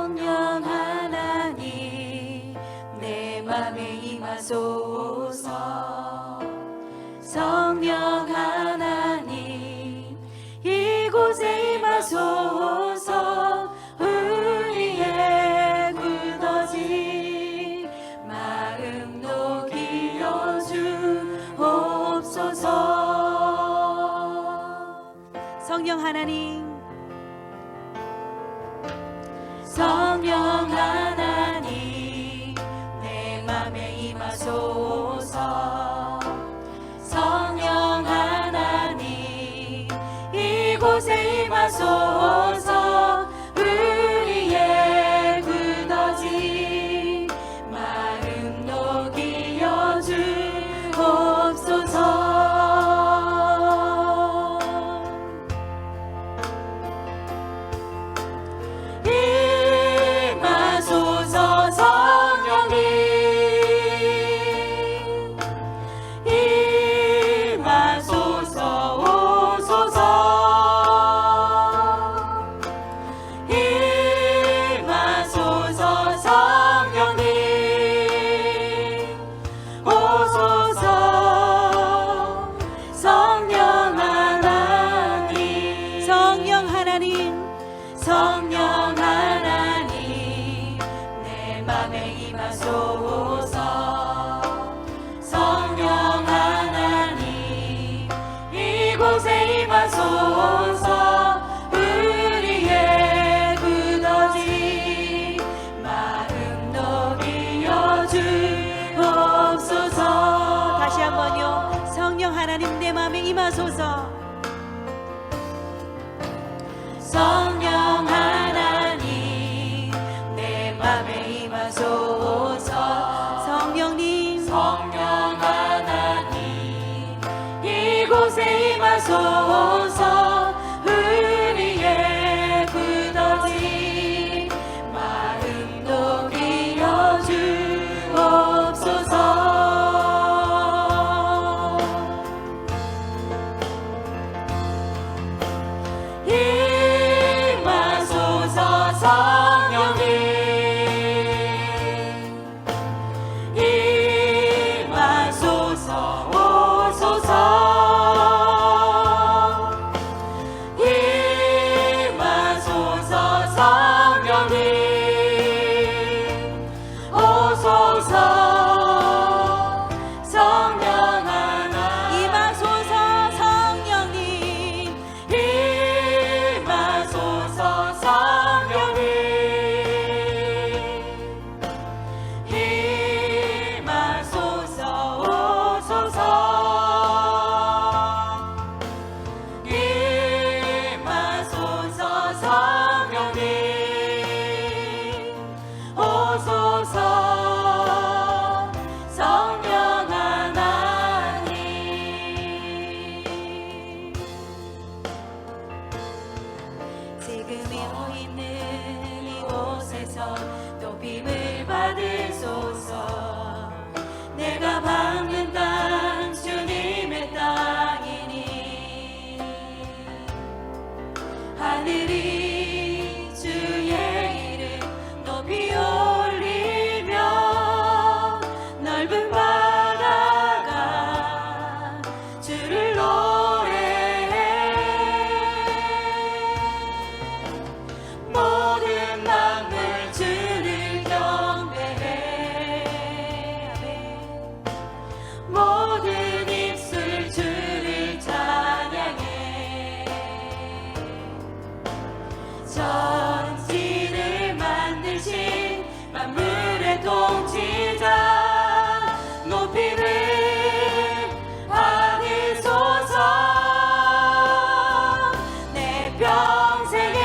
성령 하나님 내 맘에 임하소서. 성령 하나님 이곳에 임하소서. 우리의 굳어진 마음 녹여 주옵소서. 성령 하나님, 성령 하나님 내 맘에 임하소서. 성령 하나님 이곳에 임하소서. 우리의 굳어진 마음 녹여 주옵소서. 임하소서. 성령님 임하소서. 오소서. 임하소서. 성령님 오소서. 성령 하나님, 성령 하나님, 성령 하나님 내 맘에 임하소서. 성령 하나님 이곳에 임하소서. 우리의 굳어진 마음 녹여 주옵소서. 다시 한번요. 성령 하나님 내 마음에 임하소서. 성령 하나님 내 맘에 임하소서. 성령님, 성령 하나님 이곳에 임하소서. 우리의 굳어진 마음 녹여 주옵소서. 임하소서. 성령님 임하소서. 오소서. 임하소서. 성령님 오소서. 성령 하나님 임하소서. 성령님, 임하소서. 성령님 임하소서. 오소서. 임하소서. 성령님 오소서. 성령 하나님 지금 모이는 이곳에서 높임을 받으소서. 내가 밟는 땅 주님의 땅이니 하늘이 주의 이름 높이 올리며 넓은 바다가 주를 노래해. 모든 만물 주를 경배해. 아멘. 모든 입술 주를 찬양해. 천지를 만드신 만물의 통치자 높임을 받으소서. 내 평생에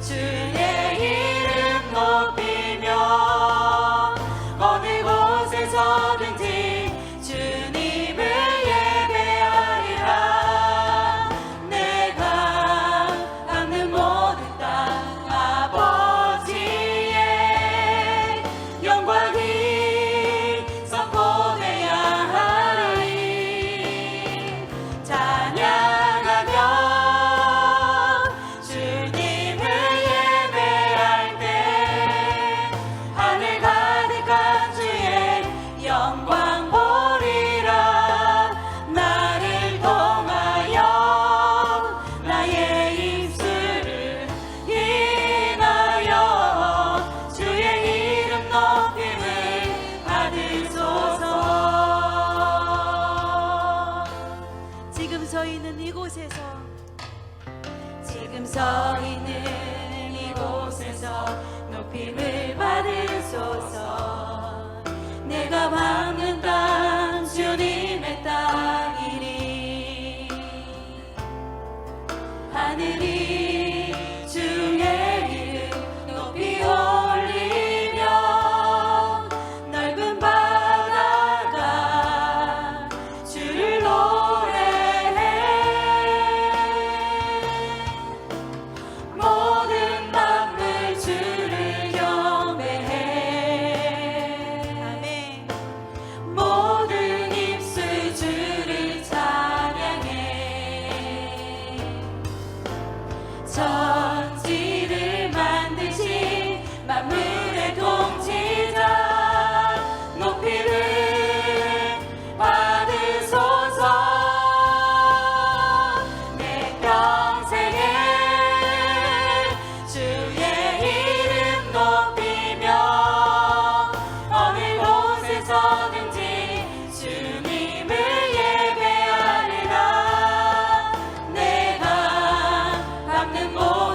주의 이름 높이며 어느 곳에서든지 주님을 예배하리라. 내가 닿는 모든 땅 아버지의 서 있는 이곳에서 높임을 받으소서. 내가 밟는 땅 주님의 땅이니 하늘이 주의 이름 높이 올리며 넓은 바다가 주를 노래해. 모든 만물 주를 경배해. 아멘. 모든 입술 주를 찬양해. 천지를 만드신 만물의 통치자 높이를 받으소서. 내 평생에 주의 이름 높이며 어느 곳에서든지 주님을 예배하리라. 내가 밟는 모든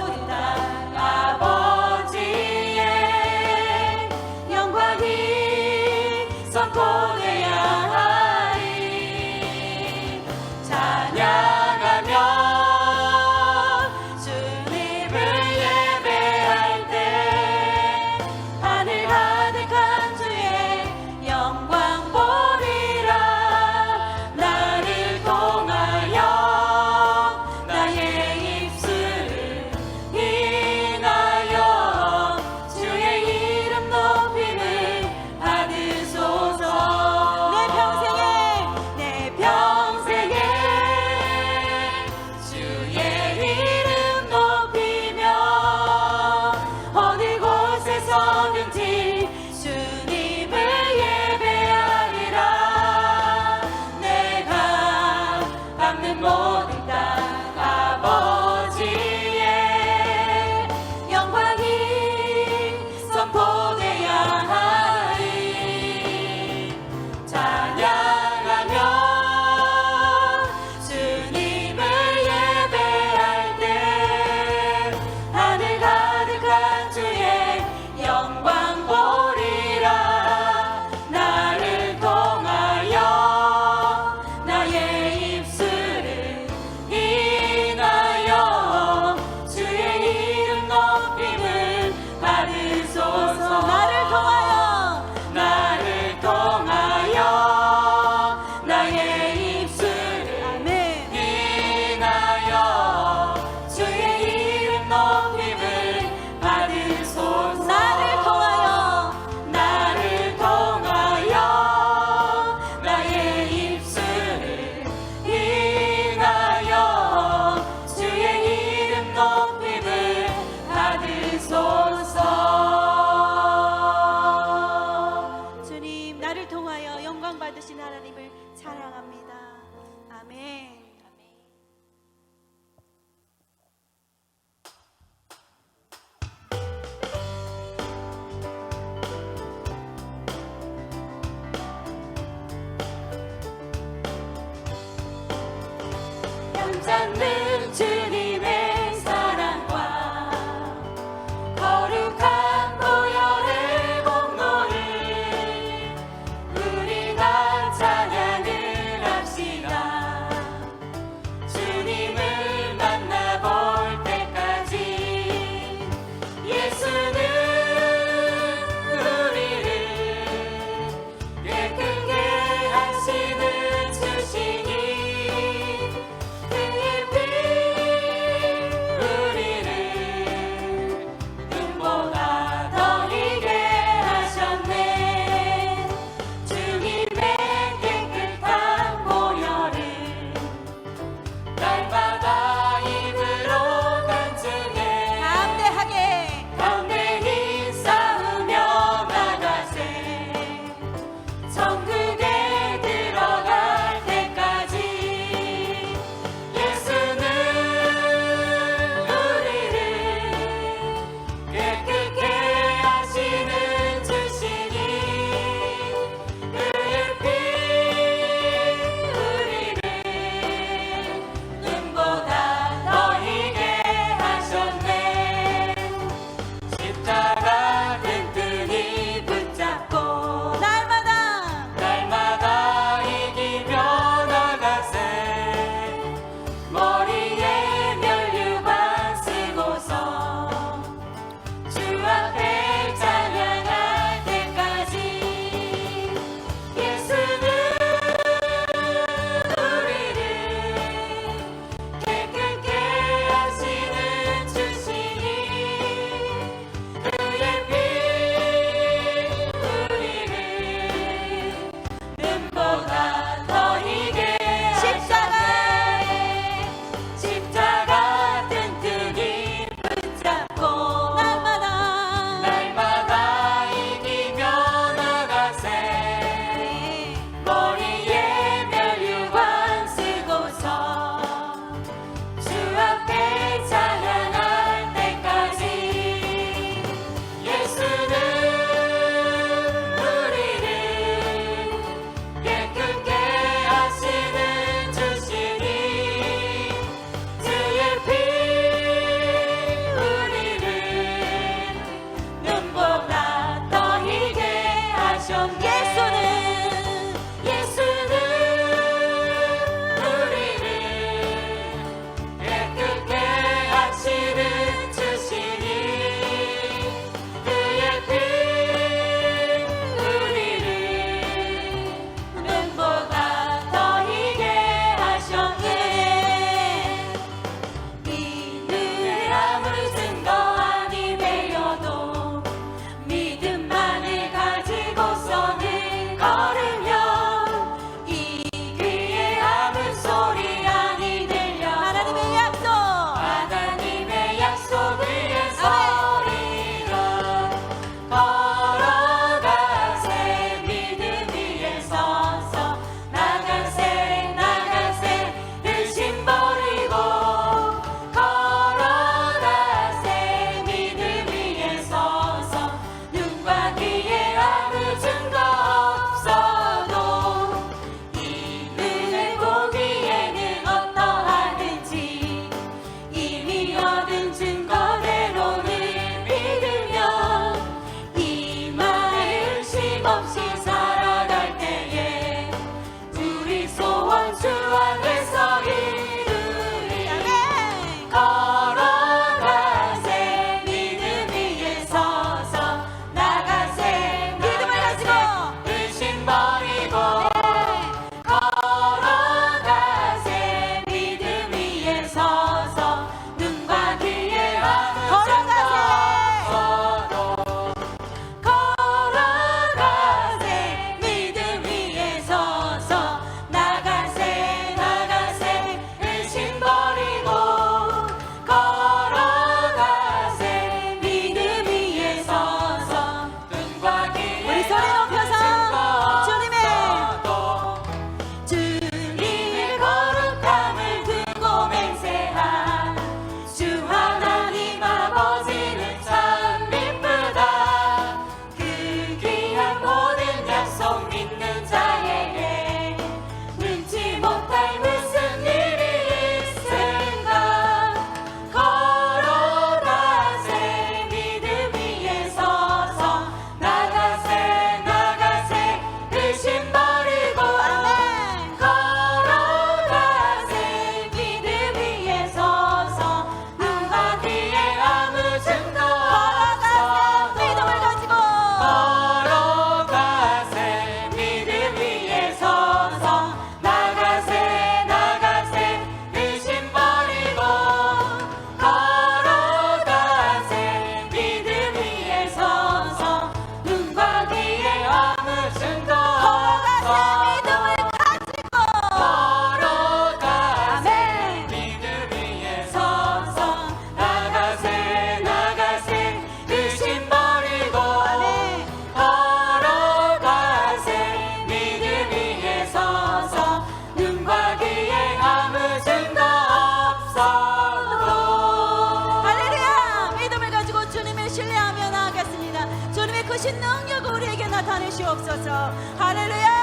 나타내시옵소서. 할렐루야.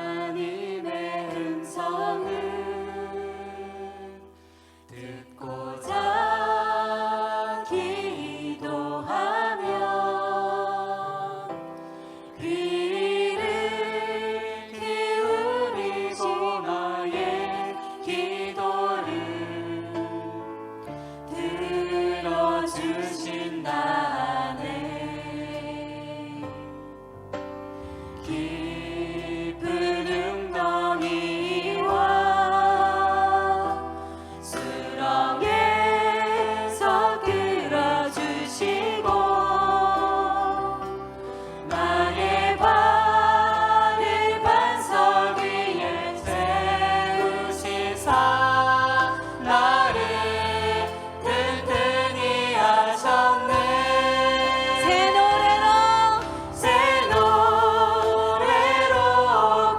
하나님의 음성을 듣고자 기도하며 귀를 기울이고 나의 기도를 들어주신다네. 깊은 웅덩이와 수렁에서 끌어주시고 나의 발을 반석 위에 세우시사 나를 든든히 하셨네. 새 노래로 새 노래로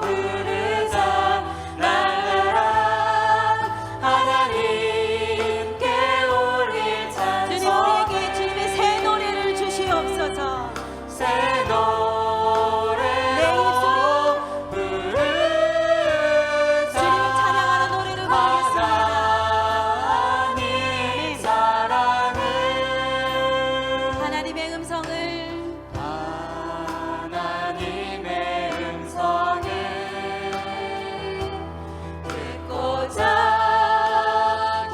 부르자 날라라. 하나님께 올릴 주님 찬송. 우리에게 주님의 새 노래를 주시옵소서. 새 노래로 부르자. 주님을 찬양하는 노래를 부르겠습니다. 하나님 사랑을 하나님의 음성을 하나님의 음성을 듣고자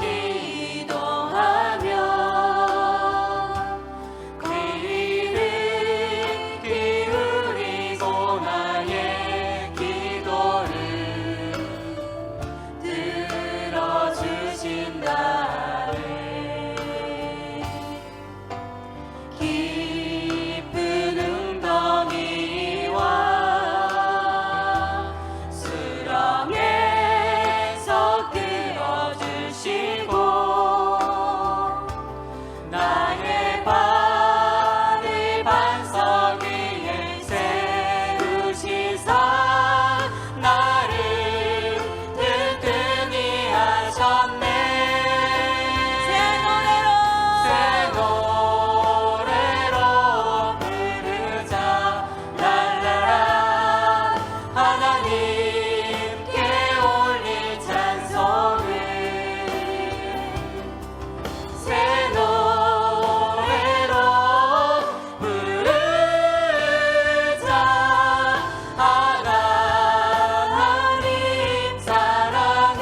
기도하며 귀를 기울이고 나의 기도를 들어주신다네. 깊은 웅덩이와 수렁에서 끌어주시고 나의 발을 반석 위에 세우시사 나를 든든히 하셨네. 새 노래로 새 노래로 부르자 랄라라. 하나님께 올릴 찬송을 새 노래로 부르자. 하나님 사랑을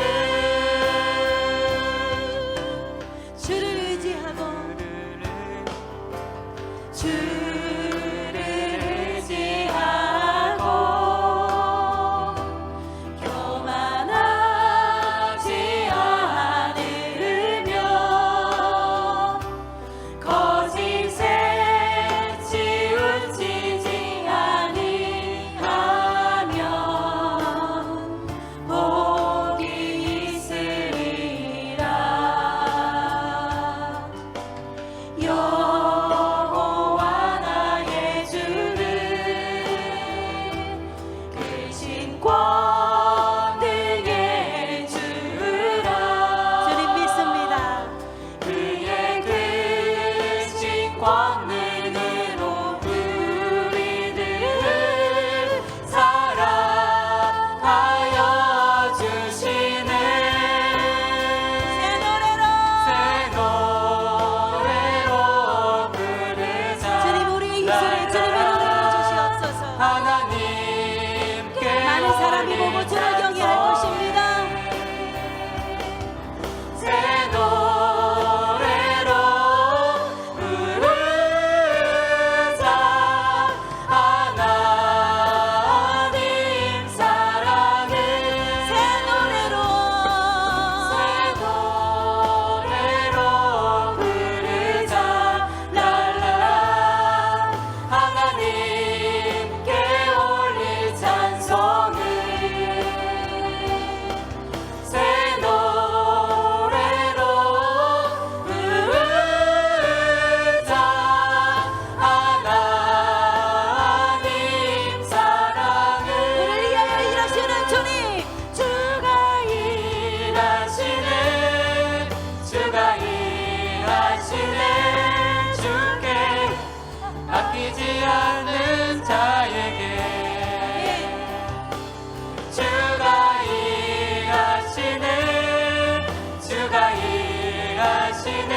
주를 의지하고 주를 의지하고 교만하지 않으며 거짓에 치우치지 아니하면 복이 있으리라. 여호와 아끼지 않는 자에게 주가 일하시네 주가 일하시네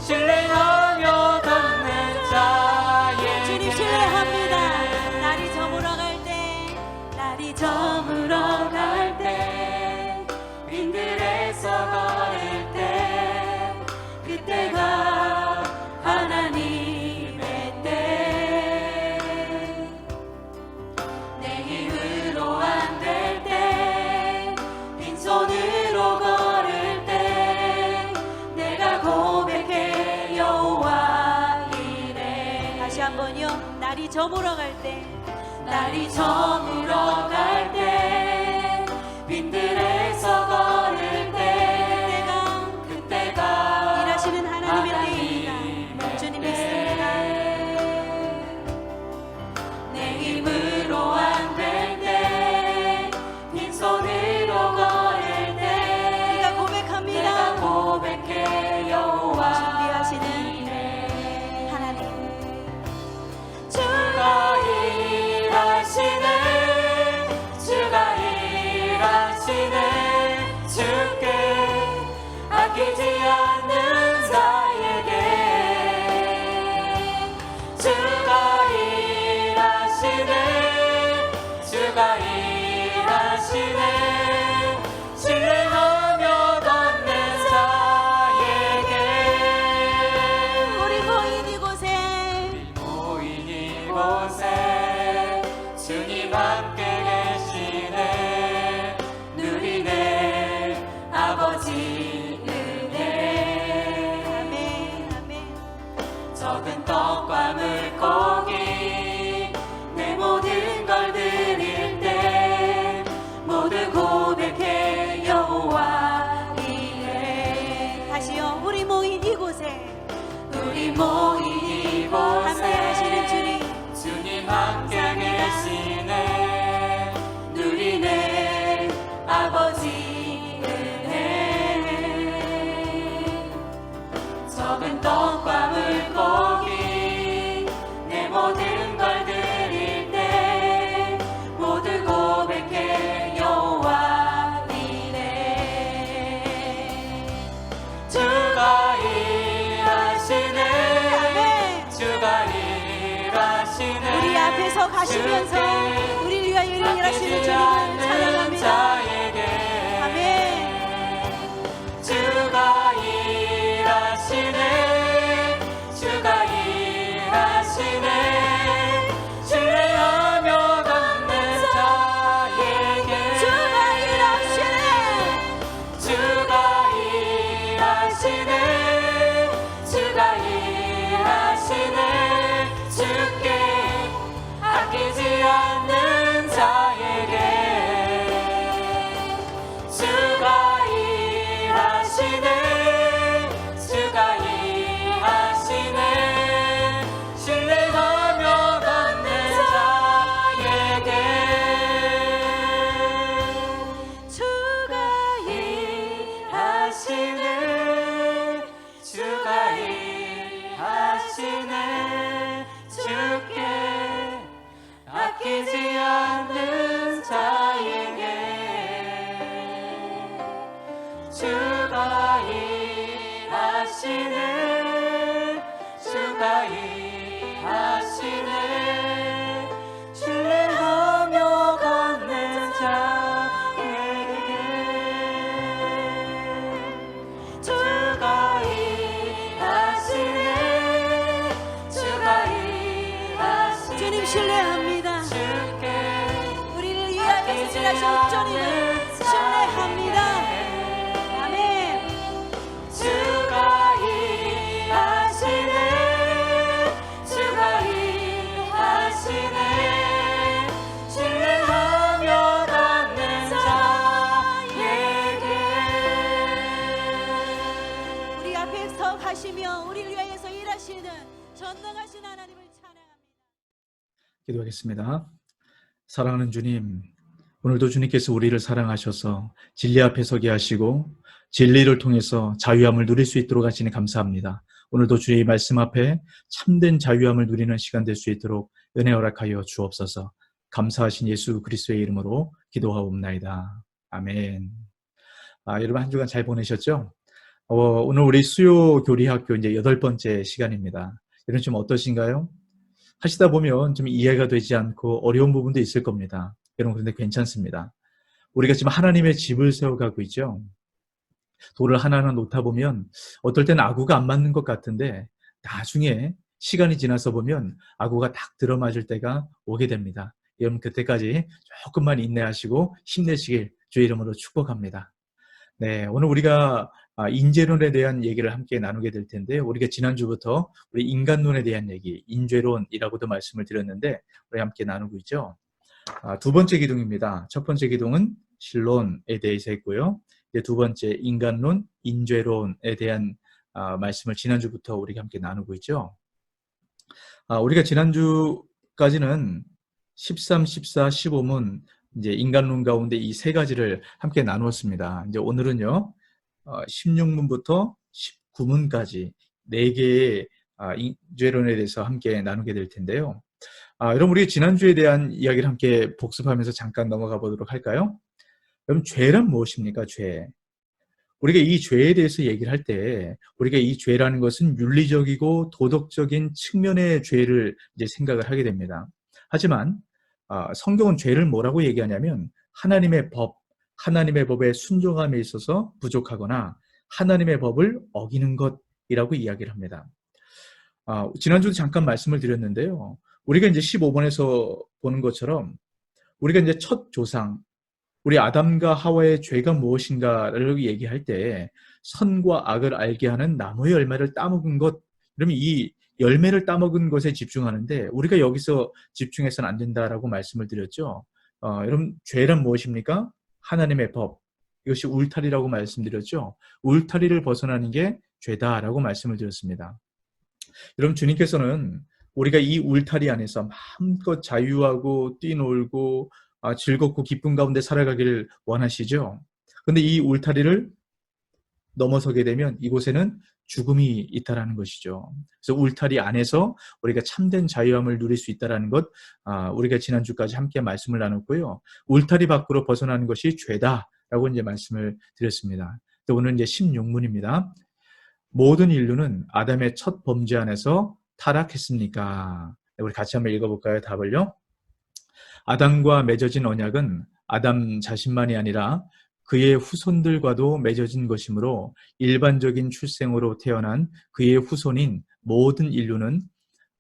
신뢰하며 걷는 자에게 주님 신뢰합니다. 날이 저물어 갈 때, 날이 저물어 갈 때, 빈들에서 걸을 때 그때가 하나님의 때 내 힘으로 안 될 때 빈손으로 걸을 때 내가 고백해 여호와 이래 다시 한번요. 날이 저물어 갈 때, 날이 저물어 갈 때 빈들에서 걸을 때 그때가 일하시는 하나님의 때입니다. 주님 믿습니다. 내 힘으로 안 될 때 빈손으로 걸을 때 우리가 고백합니다. 내가 고백해 여호와 준비하시는 이래 하나님. 주가 일하시네 주가 일하시네 주께 아끼지 않는 자에게 주가 일하시네 주가 일하시네 신뢰하며 걷는 자에게 우리 모인 이곳에 모인 이곳에 주님 함께 계시네 누리네 아버지 은혜 아멘 아멘. 적은 떡과 물고기 내 모든 걸 드릴 때 모두 고백해 여호와 이래 다시요. 우리 모인 이곳에 우리 모인 이곳에 함께 하시는 주님. 주님 함께 계시네 누리네 아버지 은혜 적은 떡과 물고기 내 모든 걸 드릴 때 모두 고백해 여호와 이래 주가 일하시네 아멘. 주가 일하시네 우리 앞에서 가시면서 우리를 위하여 일하시는 주님을 찬양합니다. 자에게 아멘. 주가 일하시네 주가 일하시네 신뢰하며 걷는 자에게 주가 일하시네 주가 일하시네 주가 일하시네 주께 아끼지 않는 자에게 주가 일하시네 주가 일하시네 신뢰하며 걷는 자에게 주가 일하시네 주가 일하시네 주께 아끼지 않는 자에게 주가 일하시네 주가 일하시네 신뢰하며 걷는 자에게 주가 일하시네 주가 일하시네 주님 신뢰합니다. 주께 우리를 위하여 일하신 주님을 신뢰합니다. 아멘. 주가 일하시네 주가 일하시네 신뢰하며 걷는 자에게 우리 앞에서 가시며 우리를 위하여서 일하시는 전능하신 하나님을 찬양합니다. 기도하겠습니다. 사랑하는 주님, 오늘도 주님께서 우리를 사랑하셔서 진리 앞에 서게 하시고 진리를 통해서 자유함을 누릴 수 있도록 하시니 감사합니다. 오늘도 주의 말씀 앞에 참된 자유함을 누리는 시간 될 수 있도록 은혜 허락하여 주옵소서. 감사하신 예수 그리스도의 이름으로 기도하옵나이다. 아멘. 여러분 한 주간 잘 보내셨죠? 오늘 우리 수요 교리학교 이제 8번째 시간입니다. 여러분 좀 어떠신가요? 하시다 보면 좀 이해가 되지 않고 어려운 부분도 있을 겁니다. 여러분 그런데 괜찮습니다. 우리가 지금 하나님의 집을 세워가고 있죠. 돌을 하나하나 놓다 보면 어떨 때는 아구가 안 맞는 것 같은데 나중에 시간이 지나서 보면 아구가 딱 들어맞을 때가 오게 됩니다. 여러분 그때까지 조금만 인내하시고 힘내시길 주의 이름으로 축복합니다. 네, 오늘 우리가 인재론에 대한 얘기를 함께 나누게 될 텐데 우리가 지난주부터 우리 인간론에 대한 얘기, 인죄론이라고도 말씀을 드렸는데 우리 함께 나누고 있죠. 두 번째 기둥입니다. 첫 번째 기둥은 신론에 대해서 했고요. 두 번째 인간론, 인죄론에 대한 말씀을 지난주부터 우리가 함께 나누고 있죠. 우리가 지난주까지는 13, 14, 15문 이제 인간론 가운데 이 세 가지를 함께 나누었습니다. 이제 오늘은요, 16문부터 19문까지 네 개의 인죄론에 대해서 함께 나누게 될 텐데요. 여러분 우리 지난주에 대한 이야기를 함께 복습하면서 잠깐 넘어가 보도록 할까요? 여러분 죄란 무엇입니까? 죄. 우리가 이 죄에 대해서 얘기를 할 때 우리가 이 죄라는 것은 윤리적이고 도덕적인 측면의 죄를 이제 생각을 하게 됩니다. 하지만 성경은 죄를 뭐라고 얘기하냐면 하나님의 법에 순종함에 있어서 부족하거나 하나님의 법을 어기는 것이라고 이야기를 합니다. 지난주도 잠깐 말씀을 드렸는데요. 우리가 이제 15번에서 보는 것처럼 우리가 이제 첫 조상, 우리 아담과 하와의 죄가 무엇인가를 얘기할 때 선과 악을 알게 하는 나무의 열매를 따먹은 것, 그러면 이 열매를 따먹은 것에 집중하는데 우리가 여기서 집중해서는 안 된다라고 말씀을 드렸죠. 여러분 죄란 무엇입니까? 하나님의 법, 이것이 울타리라고 말씀드렸죠. 울타리를 벗어나는 게 죄다라고 말씀을 드렸습니다. 여러분 주님께서는 우리가 이 울타리 안에서 마음껏 자유하고 뛰놀고 즐겁고 기쁨 가운데 살아가기를 원하시죠. 그런데 이 울타리를 넘어서게 되면 이곳에는 죽음이 있다라는 것이죠. 그래서 울타리 안에서 우리가 참된 자유함을 누릴 수 있다라는 것, 우리가 지난주까지 함께 말씀을 나눴고요. 울타리 밖으로 벗어나는 것이 죄다라고 이제 말씀을 드렸습니다. 오늘 이제 16문입니다. 모든 인류는 아담의 첫 범죄 안에서 타락했습니까? 우리 같이 한번 읽어볼까요? 답을요. 아담과 맺어진 언약은 아담 자신만이 아니라 그의 후손들과도 맺어진 것이므로 일반적인 출생으로 태어난 그의 후손인 모든 인류는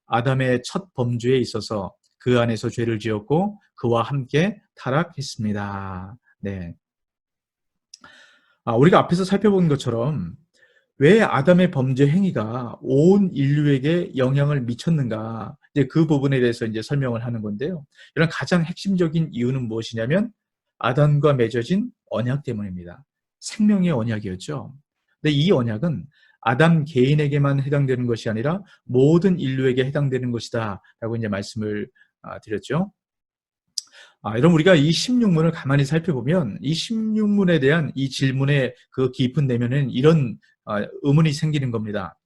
아담의 첫 범죄에 있어서 그 안에서 죄를 지었고 그와 함께 타락했습니다. 네. 우리가 앞에서 살펴본 것처럼 왜 아담의 범죄 행위가 온 인류에게 영향을 미쳤는가? 이제 그 부분에 대해서 이제 설명을 하는 건데요. 이런 가장 핵심적인 이유는 무엇이냐면 아담과 맺어진 언약 때문입니다. 생명의 언약이었죠. 근데 이 언약은 아담 개인에게만 해당되는 것이 아니라 모든 인류에게 해당되는 것이다 라고 이제 말씀을 드렸죠. 여러분 우리가 이 16문을 가만히 살펴보면 이 16문에 대한 이 질문의 그 깊은 내면에는 이런 의문이 생기는 겁니다.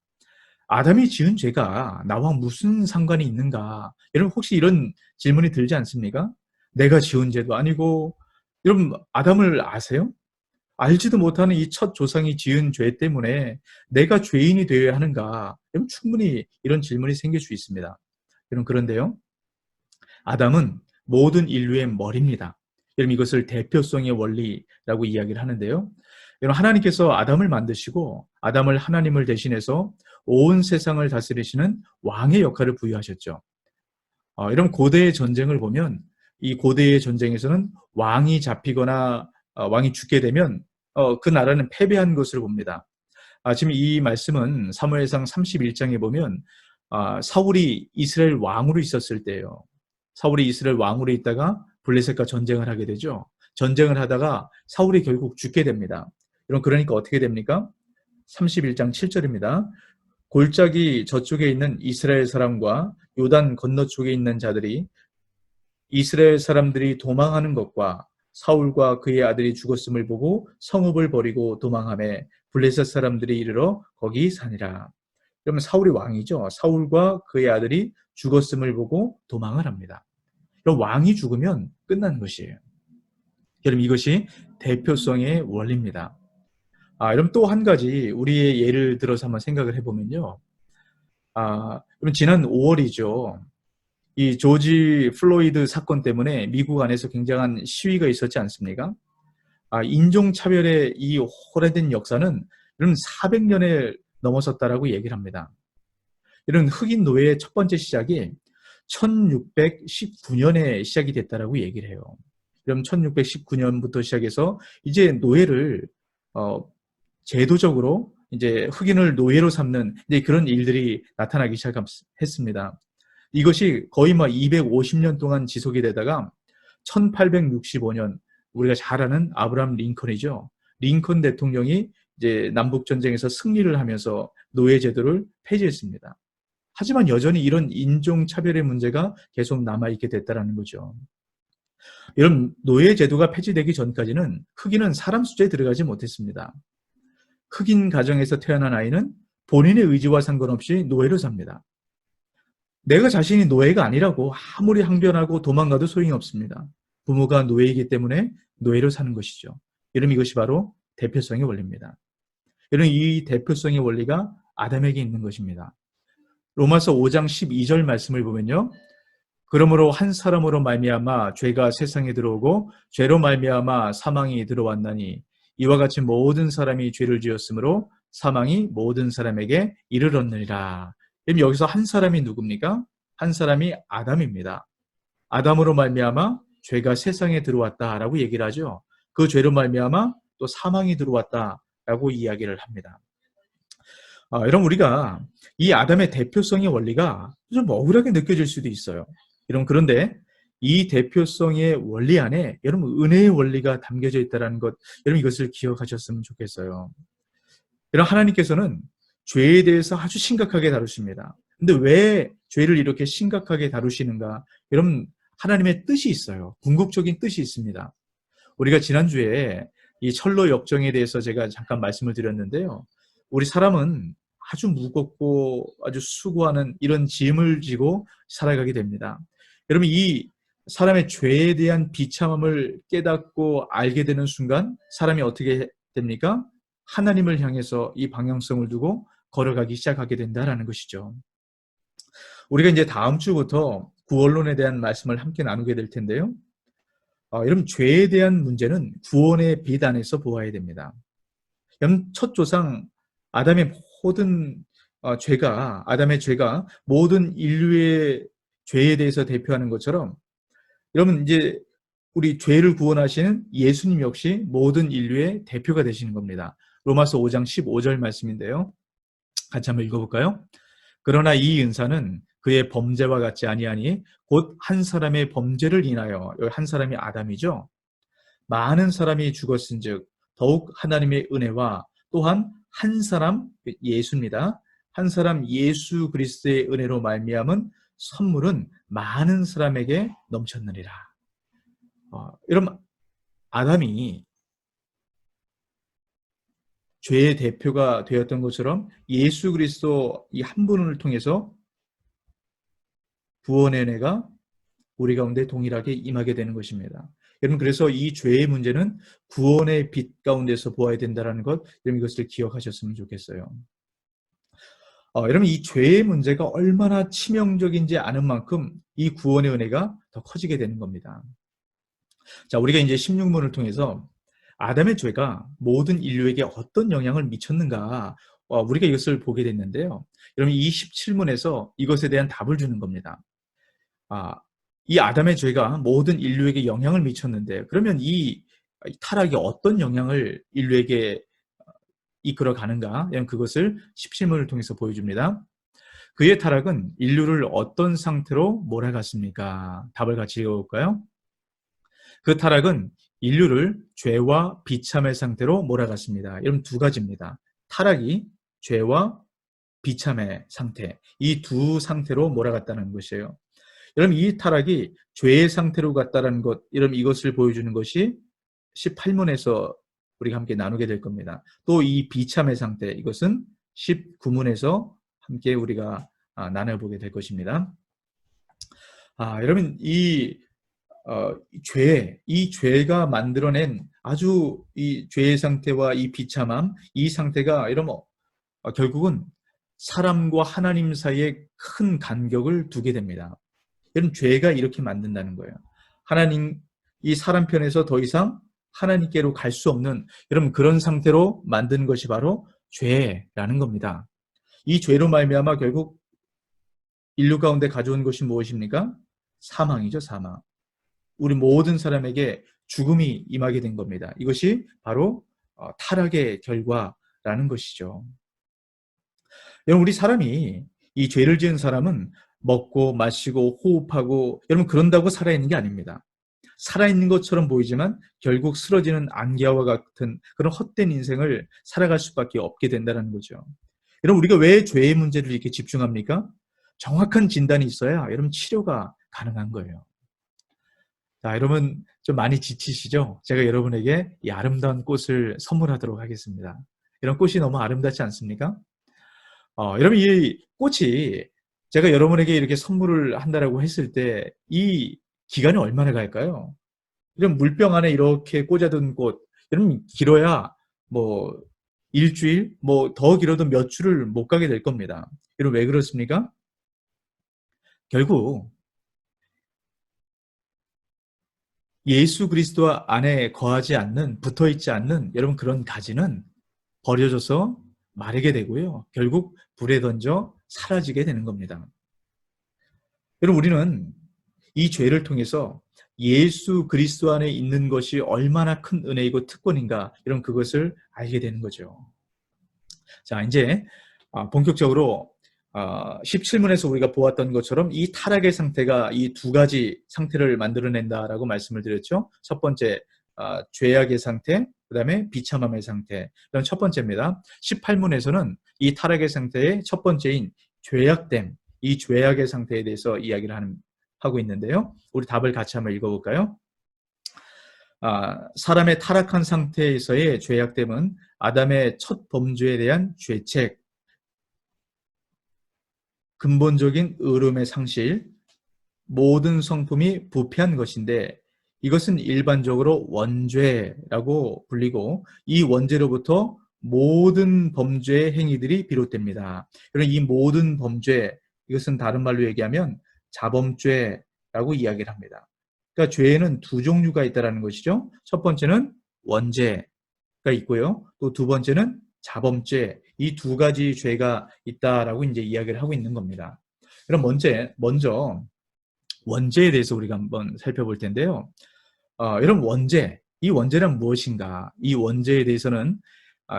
아담이 지은 죄가 나와 무슨 상관이 있는가? 여러분 혹시 이런 질문이 들지 않습니까? 내가 지은 죄도 아니고. 여러분 아담을 아세요? 알지도 못하는 이 첫 조상이 지은 죄 때문에 내가 죄인이 되어야 하는가? 여러분 충분히 이런 질문이 생길 수 있습니다. 여러분 그런데요. 아담은 모든 인류의 머리입니다. 여러분 이것을 대표성의 원리라고 이야기를 하는데요. 여러분 하나님께서 아담을 만드시고 아담을 하나님을 대신해서 온 세상을 다스리시는 왕의 역할을 부여하셨죠. 여러분 고대의 전쟁을 보면 이 고대의 전쟁에서는 왕이 잡히거나 왕이 죽게 되면 그 나라는 패배한 것을 봅니다. 지금 이 말씀은 사무엘상 31장에 보면 사울이 이스라엘 왕으로 있었을 때예요. 사울이 이스라엘 왕으로 있다가 블레셋과 전쟁을 하게 되죠. 전쟁을 하다가 사울이 결국 죽게 됩니다. 그러니까 어떻게 됩니까? 31장 7절입니다. 골짜기 저쪽에 있는 이스라엘 사람과 요단 건너쪽에 있는 자들이 이스라엘 사람들이 도망하는 것과 사울과 그의 아들이 죽었음을 보고 성읍을 버리고 도망하매 블레셋 사람들이 이르러 거기 사니라. 그러면 사울이 왕이죠. 사울과 그의 아들이 죽었음을 보고 도망을 합니다. 그럼 왕이 죽으면 끝난 것이에요. 여러분 이것이 대표성의 원리입니다. 여러분 또 한 가지 우리의 예를 들어서 한번 생각을 해보면요. 그럼 지난 5월이죠. 이 조지 플로이드 사건 때문에 미국 안에서 굉장한 시위가 있었지 않습니까? 인종차별의 이 오래된 역사는 여러분 400년에 넘어섰다라고 얘기를 합니다. 이런 흑인 노예의 첫 번째 시작이 1619년에 시작이 됐다라고 얘기를 해요. 그럼 1619년부터 시작해서 이제 노예를 제도적으로 이제 흑인을 노예로 삼는 이제 그런 일들이 나타나기 시작했습니다. 이것이 거의 250년 동안 지속이 되다가 1865년 우리가 잘 아는 아브라함 링컨이죠. 링컨 대통령이 이제 남북 전쟁에서 승리를 하면서 노예 제도를 폐지했습니다. 하지만 여전히 이런 인종 차별의 문제가 계속 남아 있게 됐다라는 거죠. 이런 노예 제도가 폐지되기 전까지는 흑인은 사람 숫자에 들어가지 못했습니다. 흑인 가정에서 태어난 아이는 본인의 의지와 상관없이 노예로 삽니다. 내가 자신이 노예가 아니라고 아무리 항변하고 도망가도 소용이 없습니다. 부모가 노예이기 때문에 노예로 사는 것이죠. 여러분 이것이 바로 대표성의 원리입니다. 여러분 이 대표성의 원리가 아담에게 있는 것입니다. 로마서 5장 12절 말씀을 보면요. 그러므로 한 사람으로 말미암아 죄가 세상에 들어오고 죄로 말미암아 사망이 들어왔나니 이와 같이 모든 사람이 죄를 지었으므로 사망이 모든 사람에게 이르렀느니라. 그럼 여기서 한 사람이 누굽니까? 한 사람이 아담입니다. 아담으로 말미암아 죄가 세상에 들어왔다라고 얘기를 하죠. 그 죄로 말미암아 또 사망이 들어왔다라고 이야기를 합니다. 여러분 우리가 이 아담의 대표성의 원리가 좀 억울하게 느껴질 수도 있어요. 여러분 그런데 이 대표성의 원리 안에 여러분 은혜의 원리가 담겨져 있다는 것, 여러분 이것을 기억하셨으면 좋겠어요. 여러분 하나님께서는 죄에 대해서 아주 심각하게 다루십니다. 근데 왜 죄를 이렇게 심각하게 다루시는가? 여러분 하나님의 뜻이 있어요. 궁극적인 뜻이 있습니다. 우리가 지난주에 이 철로 역정에 대해서 제가 잠깐 말씀을 드렸는데요. 우리 사람은 아주 무겁고 아주 수고하는 이런 짐을 지고 살아가게 됩니다. 여러분 이 사람의 죄에 대한 비참함을 깨닫고 알게 되는 순간 사람이 어떻게 됩니까? 하나님을 향해서 이 방향성을 두고 걸어가기 시작하게 된다라는 것이죠. 우리가 이제 다음 주부터 구원론에 대한 말씀을 함께 나누게 될 텐데요. 여러분 죄에 대한 문제는 구원의 빛 안에서 보아야 됩니다. 여러분 첫 조상 아담의 모든 아담의 죄가 모든 인류의 죄에 대해서 대표하는 것처럼 여러분 이제 우리 죄를 구원하시는 예수님 역시 모든 인류의 대표가 되시는 겁니다. 로마서 5장 15절 말씀인데요. 같이 한번 읽어볼까요? 그러나 이 은사는 그의 범죄와 같지 아니하니 곧 한 사람의 범죄를 인하여, 여기 한 사람이 아담이죠. 많은 사람이 죽었은즉 더욱 하나님의 은혜와 또한 한 사람 예수입니다. 한 사람 예수 그리스도의 은혜로 말미암은 선물은 많은 사람에게 넘쳤느니라. 여러분 아담이 죄의 대표가 되었던 것처럼 예수 그리스도 이 한 분을 통해서 구원의 은혜가 우리 가운데 동일하게 임하게 되는 것입니다. 여러분 그래서 이 죄의 문제는 구원의 빛 가운데서 보아야 된다는 것, 여러분 이것을 기억하셨으면 좋겠어요. 여러분 이 죄의 문제가 얼마나 치명적인지 아는 만큼 이 구원의 은혜가 더 커지게 되는 겁니다. 자, 우리가 이제 16문을 통해서 아담의 죄가 모든 인류에게 어떤 영향을 미쳤는가 우리가 이것을 보게 됐는데요. 여러분 이 17문에서 이것에 대한 답을 주는 겁니다. 이 아담의 죄가 모든 인류에게 영향을 미쳤는데 그러면 이 타락이 어떤 영향을 인류에게 이끌어 가는가? 그것을 17문을 통해서 보여줍니다. 그의 타락은 인류를 어떤 상태로 몰아갔습니까? 답을 같이 읽어볼까요? 그 타락은 인류를 죄와 비참의 상태로 몰아갔습니다. 여러분 두 가지입니다. 타락이 죄와 비참의 상태, 이 두 상태로 몰아갔다는 것이에요. 여러분 이 타락이 죄의 상태로 갔다는 것, 여러분 이것을 보여주는 것이 18문에서 우리가 함께 나누게 될 겁니다. 또 이 비참의 상태, 이것은 19문에서 함께 우리가 나눠보게 될 것입니다. 여러분, 이 죄가 만들어낸 아주 이 죄의 상태와 이 비참함, 이 상태가 이러면 결국은 사람과 하나님 사이에 큰 간격을 두게 됩니다. 여러분, 죄가 이렇게 만든다는 거예요. 이 사람 편에서 더 이상 하나님께로 갈 수 없는, 여러분, 그런 상태로 만든 것이 바로 죄라는 겁니다. 이 죄로 말미암아 결국 인류 가운데 가져온 것이 무엇입니까? 사망이죠, 사망. 우리 모든 사람에게 죽음이 임하게 된 겁니다. 이것이 바로 타락의 결과라는 것이죠. 여러분, 우리 사람이, 이 죄를 지은 사람은 먹고 마시고 호흡하고 여러분 그런다고 살아있는 게 아닙니다. 살아있는 것처럼 보이지만 결국 쓰러지는 안개와 같은 그런 헛된 인생을 살아갈 수밖에 없게 된다는 거죠. 여러분, 우리가 왜 죄의 문제를 이렇게 집중합니까? 정확한 진단이 있어야 여러분 치료가 가능한 거예요. 자, 여러분 좀 많이 지치시죠? 제가 여러분에게 이 아름다운 꽃을 선물하도록 하겠습니다. 이런 꽃이 너무 아름답지 않습니까? 여러분, 이 꽃이 제가 여러분에게 이렇게 선물을 한다라고 했을 때 이 기간이 얼마나 갈까요? 이런 물병 안에 이렇게 꽂아둔 꽃, 여러분 길어야 뭐 일주일, 뭐 더 길어도 몇 주를 못 가게 될 겁니다. 여러분, 왜 그렇습니까? 결국 예수 그리스도 안에 거하지 않는, 붙어있지 않는 여러분 그런 가지는 버려져서 마르게 되고요. 결국 불에 던져 사라지게 되는 겁니다. 여러분, 우리는 이 죄를 통해서 예수 그리스도 안에 있는 것이 얼마나 큰 은혜이고 특권인가, 이런 그것을 알게 되는 거죠. 자, 이제 본격적으로 17문에서 우리가 보았던 것처럼 이 타락의 상태가 이 두 가지 상태를 만들어낸다라고 말씀을 드렸죠. 첫 번째, 죄악의 상태, 그 다음에 비참함의 상태. 이런 첫 번째입니다. 18문에서는 이 타락의 상태의 첫 번째인 죄악됨, 이 죄악의 상태에 대해서 이야기를 하고 있는데요. 우리 답을 같이 한번 읽어볼까요? 사람의 타락한 상태에서의 죄악됨은 아담의 첫 범죄에 대한 죄책, 근본적인 의로움의 상실, 모든 성품이 부패한 것인데, 이것은 일반적으로 원죄라고 불리고 이 원죄로부터 모든 범죄의 행위들이 비롯됩니다. 그럼 이 모든 범죄, 이것은 다른 말로 얘기하면 자범죄라고 이야기를 합니다. 그러니까 죄에는 두 종류가 있다는 것이죠. 첫 번째는 원죄가 있고요. 또 두 번째는 자범죄, 이 두 가지 죄가 있다라고 이제 이야기를 하고 있는 겁니다. 그럼 먼저 원죄에 대해서 우리가 한번 살펴볼 텐데요. 여러분, 이 원죄란 무엇인가? 이 원죄에 대해서는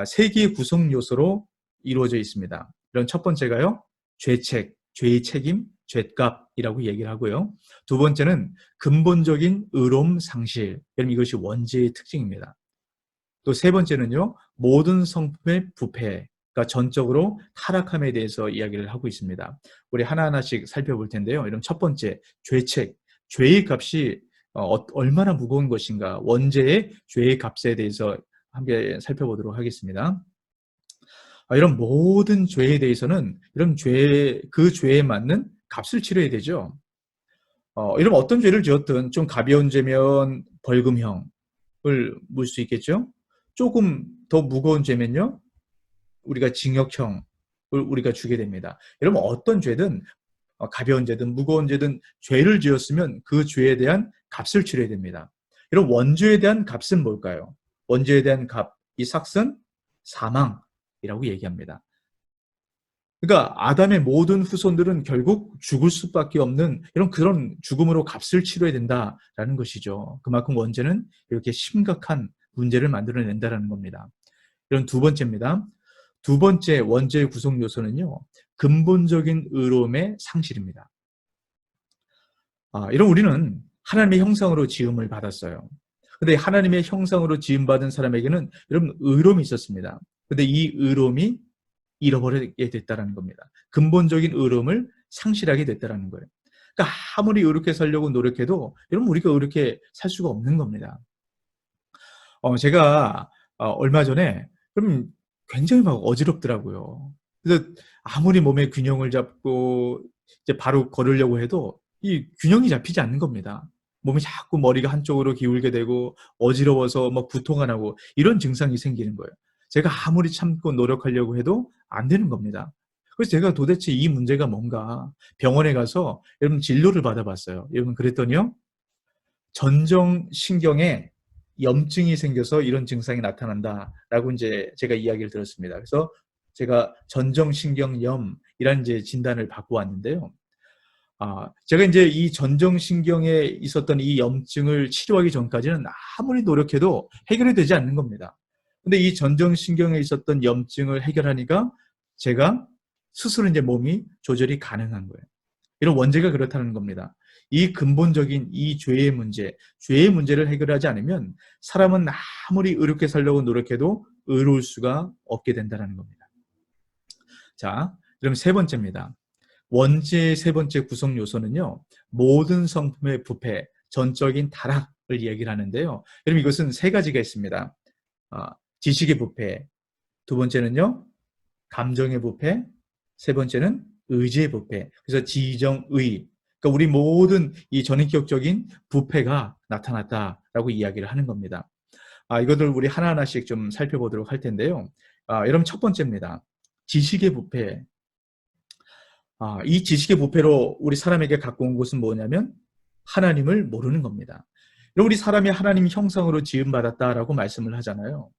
세 개의 구성 요소로 이루어져 있습니다. 이런 첫 번째가요, 죄책, 죄의 책임, 죄값이라고 얘기를 하고요. 두 번째는 근본적인 의로움 상실, 여러분 이것이 원죄의 특징입니다. 또 세 번째는요, 모든 성품의 부패, 그러니까 전적으로 타락함에 대해서 이야기를 하고 있습니다. 우리 하나하나씩 살펴볼 텐데요. 이런 첫 번째, 죄책, 죄의 값이 얼마나 무거운 것인가, 원죄의 죄의 값에 대해서 함께 살펴보도록 하겠습니다. 이런 모든 죄에 대해서는 이런 그 죄에 맞는 값을 치러야 되죠. 이런 어떤 죄를 지었든 좀 가벼운 죄면 벌금형을 물 수 있겠죠. 조금 더 무거운 죄면요, 우리가 징역형을 우리가 주게 됩니다. 여러분, 어떤 죄든 가벼운 죄든 무거운 죄든 죄를 지었으면 그 죄에 대한 값을 치러야 됩니다. 이런 원죄에 대한 값은 뭘까요? 원죄에 대한 값, 이 삭은 사망이라고 얘기합니다. 그러니까 아담의 모든 후손들은 결국 죽을 수밖에 없는 이런 그런 죽음으로 값을 치러야 된다라는 것이죠. 그만큼 원죄는 이렇게 심각한 문제를 만들어낸다라는 겁니다. 이런 두 번째입니다. 두 번째 원죄의 구성 요소는요, 근본적인 의로움의 상실입니다. 이런 우리는 하나님의 형상으로 지음을 받았어요. 근데 하나님의 형상으로 지음받은 사람에게는 여러분 의로움이 있었습니다. 근데 이 의로움이 잃어버리게 됐다는 겁니다. 근본적인 의로움을 상실하게 됐다는 거예요. 그러니까 아무리 의롭게 살려고 노력해도 여러분 우리가 의롭게 살 수가 없는 겁니다. 제가 얼마 전에 그럼 굉장히 막 어지럽더라고요. 그래서 아무리 몸의 균형을 잡고 이제 바로 걸으려고 해도 이 균형이 잡히지 않는 겁니다. 몸이 자꾸 머리가 한쪽으로 기울게 되고 어지러워서 막 구토가 나고 이런 증상이 생기는 거예요. 제가 아무리 참고 노력하려고 해도 안 되는 겁니다. 그래서 제가 도대체 이 문제가 뭔가 병원에 가서 여러분 진료를 받아봤어요. 여러분 그랬더니요. 전정신경에 염증이 생겨서 이런 증상이 나타난다라고 이제 제가 이야기를 들었습니다. 그래서 제가 전정신경염이라는 이제 진단을 받고 왔는데요. 제가 이제 이 전정신경에 있었던 이 염증을 치료하기 전까지는 아무리 노력해도 해결이 되지 않는 겁니다. 근데 이 전정신경에 있었던 염증을 해결하니까 제가 스스로 이제 몸이 조절이 가능한 거예요. 이런 원죄가 그렇다는 겁니다. 이 근본적인 이 죄의 문제를 해결하지 않으면 사람은 아무리 의롭게 살려고 노력해도 의로울 수가 없게 된다는 겁니다. 자, 그럼 세 번째입니다. 원죄의 세 번째 구성 요소는요. 모든 성품의 부패, 전적인 타락을 얘기를 하는데요. 여러분 이것은 세 가지가 있습니다. 지식의 부패, 두 번째는요. 감정의 부패, 세 번째는 의지의 부패. 그래서 지정의, 그러니까 우리 모든 이 전인격적인 부패가 나타났다라고 이야기를 하는 겁니다. 이것들 우리 하나하나씩 좀 살펴보도록 할 텐데요. 여러분 첫 번째입니다. 지식의 부패. 이 지식의 부패로 우리 사람에게 갖고 온 것은 뭐냐면 하나님을 모르는 겁니다. 우리 사람이 하나님 형상으로 지음받았다라고 말씀을 하잖아요.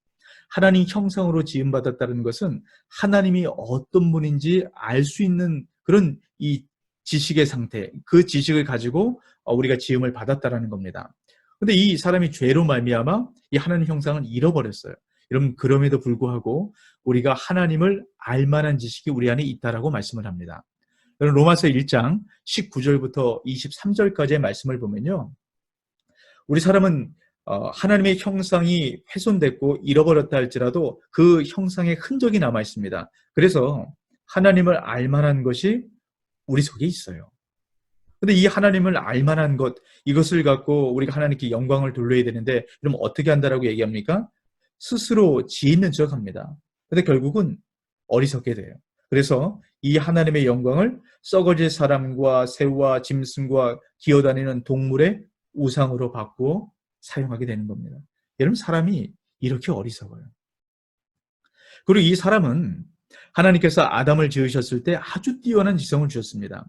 하나님 형상으로 지음받았다는 것은 하나님이 어떤 분인지 알 수 있는 그런 이 지식의 상태, 그 지식을 가지고 우리가 지음을 받았다라는 겁니다. 근데 이 사람이 죄로 말미암아 이 하나님 형상을 잃어버렸어요. 여러분 그럼에도 불구하고 우리가 하나님을 알 만한 지식이 우리 안에 있다라고 말씀을 합니다. 여러분 로마서 1장 19절부터 23절까지의 말씀을 보면요. 우리 사람은 하나님의 형상이 훼손됐고 잃어버렸다 할지라도 그 형상의 흔적이 남아 있습니다. 그래서 하나님을 알 만한 것이 우리 속에 있어요. 근데 이 하나님을 알 만한 것, 이것을 갖고 우리가 하나님께 영광을 돌려야 되는데 그럼 어떻게 한다라고 얘기합니까? 스스로 지있는 척합니다. 근데 결국은 어리석게 돼요. 그래서 이 하나님의 영광을 썩어질 사람과 새와 짐승과 기어다니는 동물의 우상으로 바꾸어 사용하게 되는 겁니다. 여러분 사람이 이렇게 어리석어요. 그리고 이 사람은 하나님께서 아담을 지으셨을 때 아주 뛰어난 지성을 주셨습니다.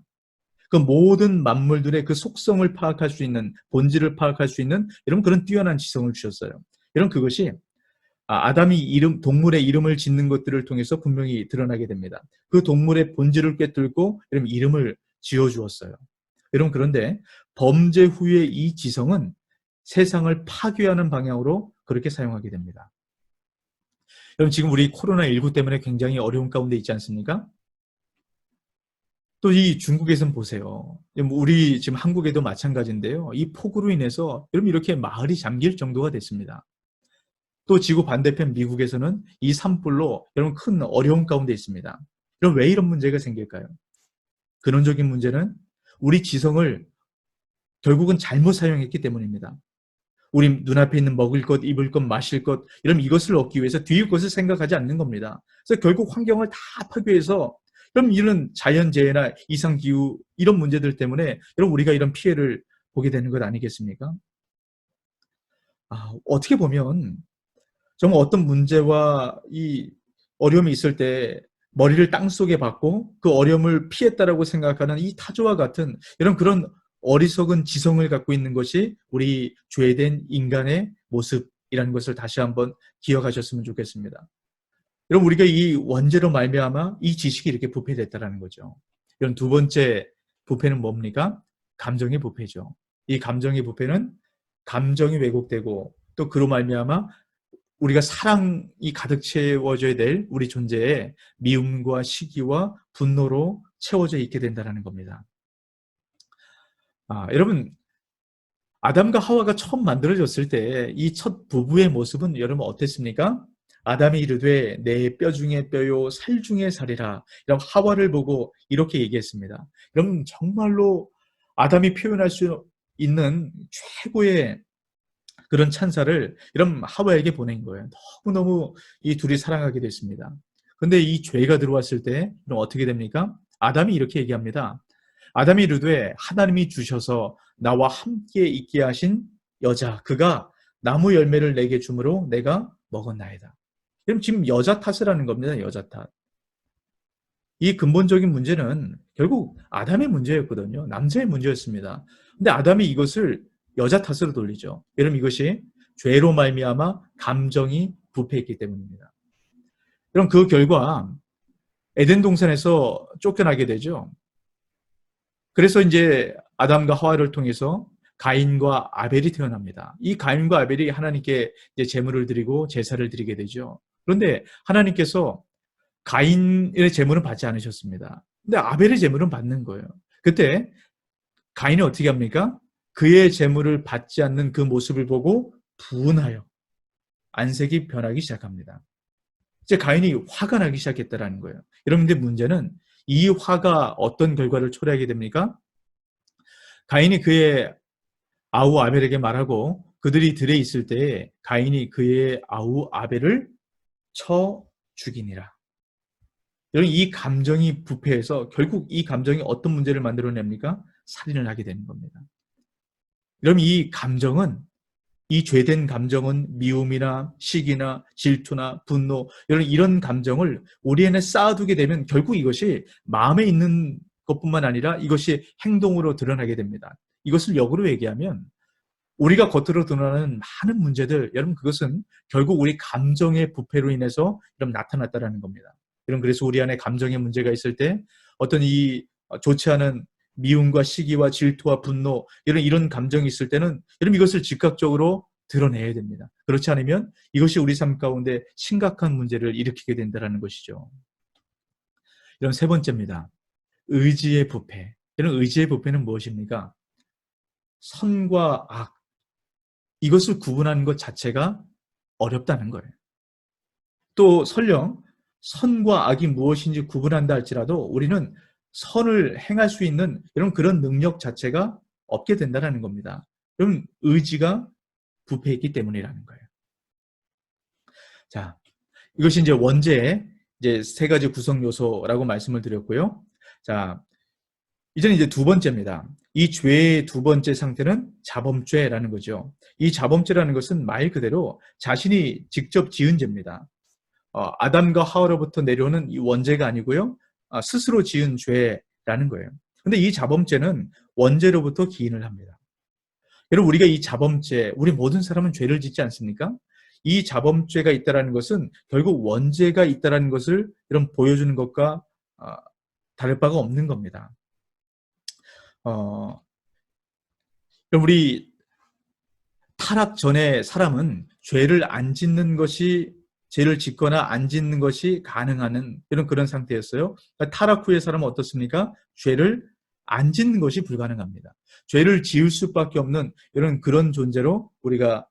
그 모든 만물들의 그 속성을 파악할 수 있는, 본질을 파악할 수 있는 이런 그런 뛰어난 지성을 주셨어요. 이런 그것이 아담이 동물의 이름을 짓는 것들을 통해서 분명히 드러나게 됩니다. 그 동물의 본질을 꿰뚫고 이름을 지어주었어요. 여러분 그런데 범죄 후에 이 지성은 세상을 파괴하는 방향으로 그렇게 사용하게 됩니다. 여러분 지금 우리 코로나19 때문에 굉장히 어려운 가운데 있지 않습니까? 또 이 중국에선 보세요. 우리 지금 한국에도 마찬가지인데요. 이 폭우로 인해서 여러분 이렇게 마을이 잠길 정도가 됐습니다. 또 지구 반대편 미국에서는 이 산불로 여러분 큰 어려움 가운데 있습니다. 그럼 왜 이런 문제가 생길까요? 근원적인 문제는 우리 지성을 결국은 잘못 사용했기 때문입니다. 우리 눈앞에 있는 먹을 것, 입을 것, 마실 것 이런 이것을 얻기 위해서 뒤의 것을 생각하지 않는 겁니다. 그래서 결국 환경을 다 파괴해서 그럼 이런 자연재해나 이상기후 이런 문제들 때문에 여러분 우리가 이런 피해를 보게 되는 것 아니겠습니까? 어떻게 보면 정말 어떤 문제와 이 어려움이 있을 때 머리를 땅속에 박고 그 어려움을 피했다라고 생각하는 이 타조와 같은 이런 그런 어리석은 지성을 갖고 있는 것이 우리 죄된 인간의 모습이라는 것을 다시 한번 기억하셨으면 좋겠습니다. 여러분 우리가 이 원죄로 말미암아 이 지식이 이렇게 부패됐다라는 거죠. 이런 두 번째 부패는 뭡니까? 감정의 부패죠. 이 감정의 부패는 감정이 왜곡되고 또 그로 말미암아 우리가 사랑이 가득 채워져야 될 우리 존재에 미움과 시기와 분노로 채워져 있게 된다는 겁니다. 여러분 아담과 하와가 처음 만들어졌을 때 이 첫 부부의 모습은 여러분 어땠습니까? 아담이 이르되 내 뼈 중에 뼈요 살 중에 살이라. 이런 하와를 보고 이렇게 얘기했습니다. 여러분 정말로 아담이 표현할 수 있는 최고의 그런 찬사를 이런 하와에게 보낸 거예요. 너무너무 이 둘이 사랑하게 됐습니다. 근데 이 죄가 들어왔을 때 그럼 어떻게 됩니까? 아담이 이렇게 얘기합니다. 아담이 이르되 하나님이 주셔서 나와 함께 있게 하신 여자 그가 나무 열매를 내게 주므로 내가 먹었나이다. 그럼 지금 여자 탓을 하는 겁니다. 여자 탓. 이 근본적인 문제는 결국 아담의 문제였거든요. 남자의 문제였습니다. 근데 아담이 이것을 여자 탓으로 돌리죠. 여러분 이것이 죄로 말미암아 감정이 부패했기 때문입니다. 그럼 그 결과 에덴 동산에서 쫓겨나게 되죠. 그래서 이제 아담과 하와를 통해서 가인과 아벨이 태어납니다. 이 가인과 아벨이 하나님께 이제 제물을 드리고 제사를 드리게 되죠. 그런데 하나님께서 가인의 제물은 받지 않으셨습니다. 근데 아벨의 제물은 받는 거예요. 그때 가인이 어떻게 합니까? 그의 제물을 받지 않는 그 모습을 보고 분하여 안색이 변하기 시작합니다. 이제 가인이 화가 나기 시작했다라는 거예요. 여러분들 문제는 이 화가 어떤 결과를 초래하게 됩니까? 가인이 그의 아우 아벨에게 말하고 그들이 들에 있을 때에 가인이 그의 아우 아벨을 쳐 죽이니라. 여러분 이 감정이 부패해서 결국 이 감정이 어떤 문제를 만들어냅니까? 살인을 하게 되는 겁니다. 여러분 이 감정은 이 죄된 감정은 미움이나 시기나 질투나 분노 이런 감정을 우리 안에 쌓아두게 되면 결국 이것이 마음에 있는 것뿐만 아니라 이것이 행동으로 드러나게 됩니다. 이것을 역으로 얘기하면 우리가 겉으로 드러나는 많은 문제들 여러분 그것은 결국 우리 감정의 부패로 인해서 여러분 나타났다라는 겁니다. 여러분 그래서 우리 안에 감정의 문제가 있을 때 어떤 이 좋지 않은 미움과 시기와 질투와 분노 이런 감정이 있을 때는 여러분 이것을 즉각적으로 드러내야 됩니다. 그렇지 않으면 이것이 우리 삶 가운데 심각한 문제를 일으키게 된다는 것이죠. 이런 세 번째입니다. 의지의 부패. 이런 의지의 부패는 무엇입니까? 선과 악 이것을 구분하는 것 자체가 어렵다는 거예요. 또 설령 선과 악이 무엇인지 구분한다 할지라도 우리는 선을 행할 수 있는 이런 그런 능력 자체가 없게 된다는 겁니다. 그럼 의지가 부패했기 때문이라는 거예요. 자, 이것이 이제 원죄의 이제 세 가지 구성 요소라고 말씀을 드렸고요. 자, 이제는 이제 두 번째입니다. 이 죄의 두 번째 상태는 자범죄라는 거죠. 이 자범죄라는 것은 말 그대로 자신이 직접 지은 죄입니다. 아담과 하와로부터 내려오는 이 원죄가 아니고요. 스스로 지은 죄라는 거예요. 그런데 이 자범죄는 원죄로부터 기인을 합니다. 여러분 우리가 이 자범죄, 우리 모든 사람은 죄를 짓지 않습니까? 이 자범죄가 있다는 것은 결국 원죄가 있다는 것을 이런 보여주는 것과 다를 바가 없는 겁니다. 우리 타락 전에 사람은 죄를 안 짓는 것이 죄를 짓거나 안 짓는 것이 가능한 이런 그런 상태였어요. 그러니까 타락 후의 사람은 어떻습니까? 죄를 안 짓는 것이 불가능합니다. 죄를 지을 수밖에 없는 이런 그런 존재로 우리가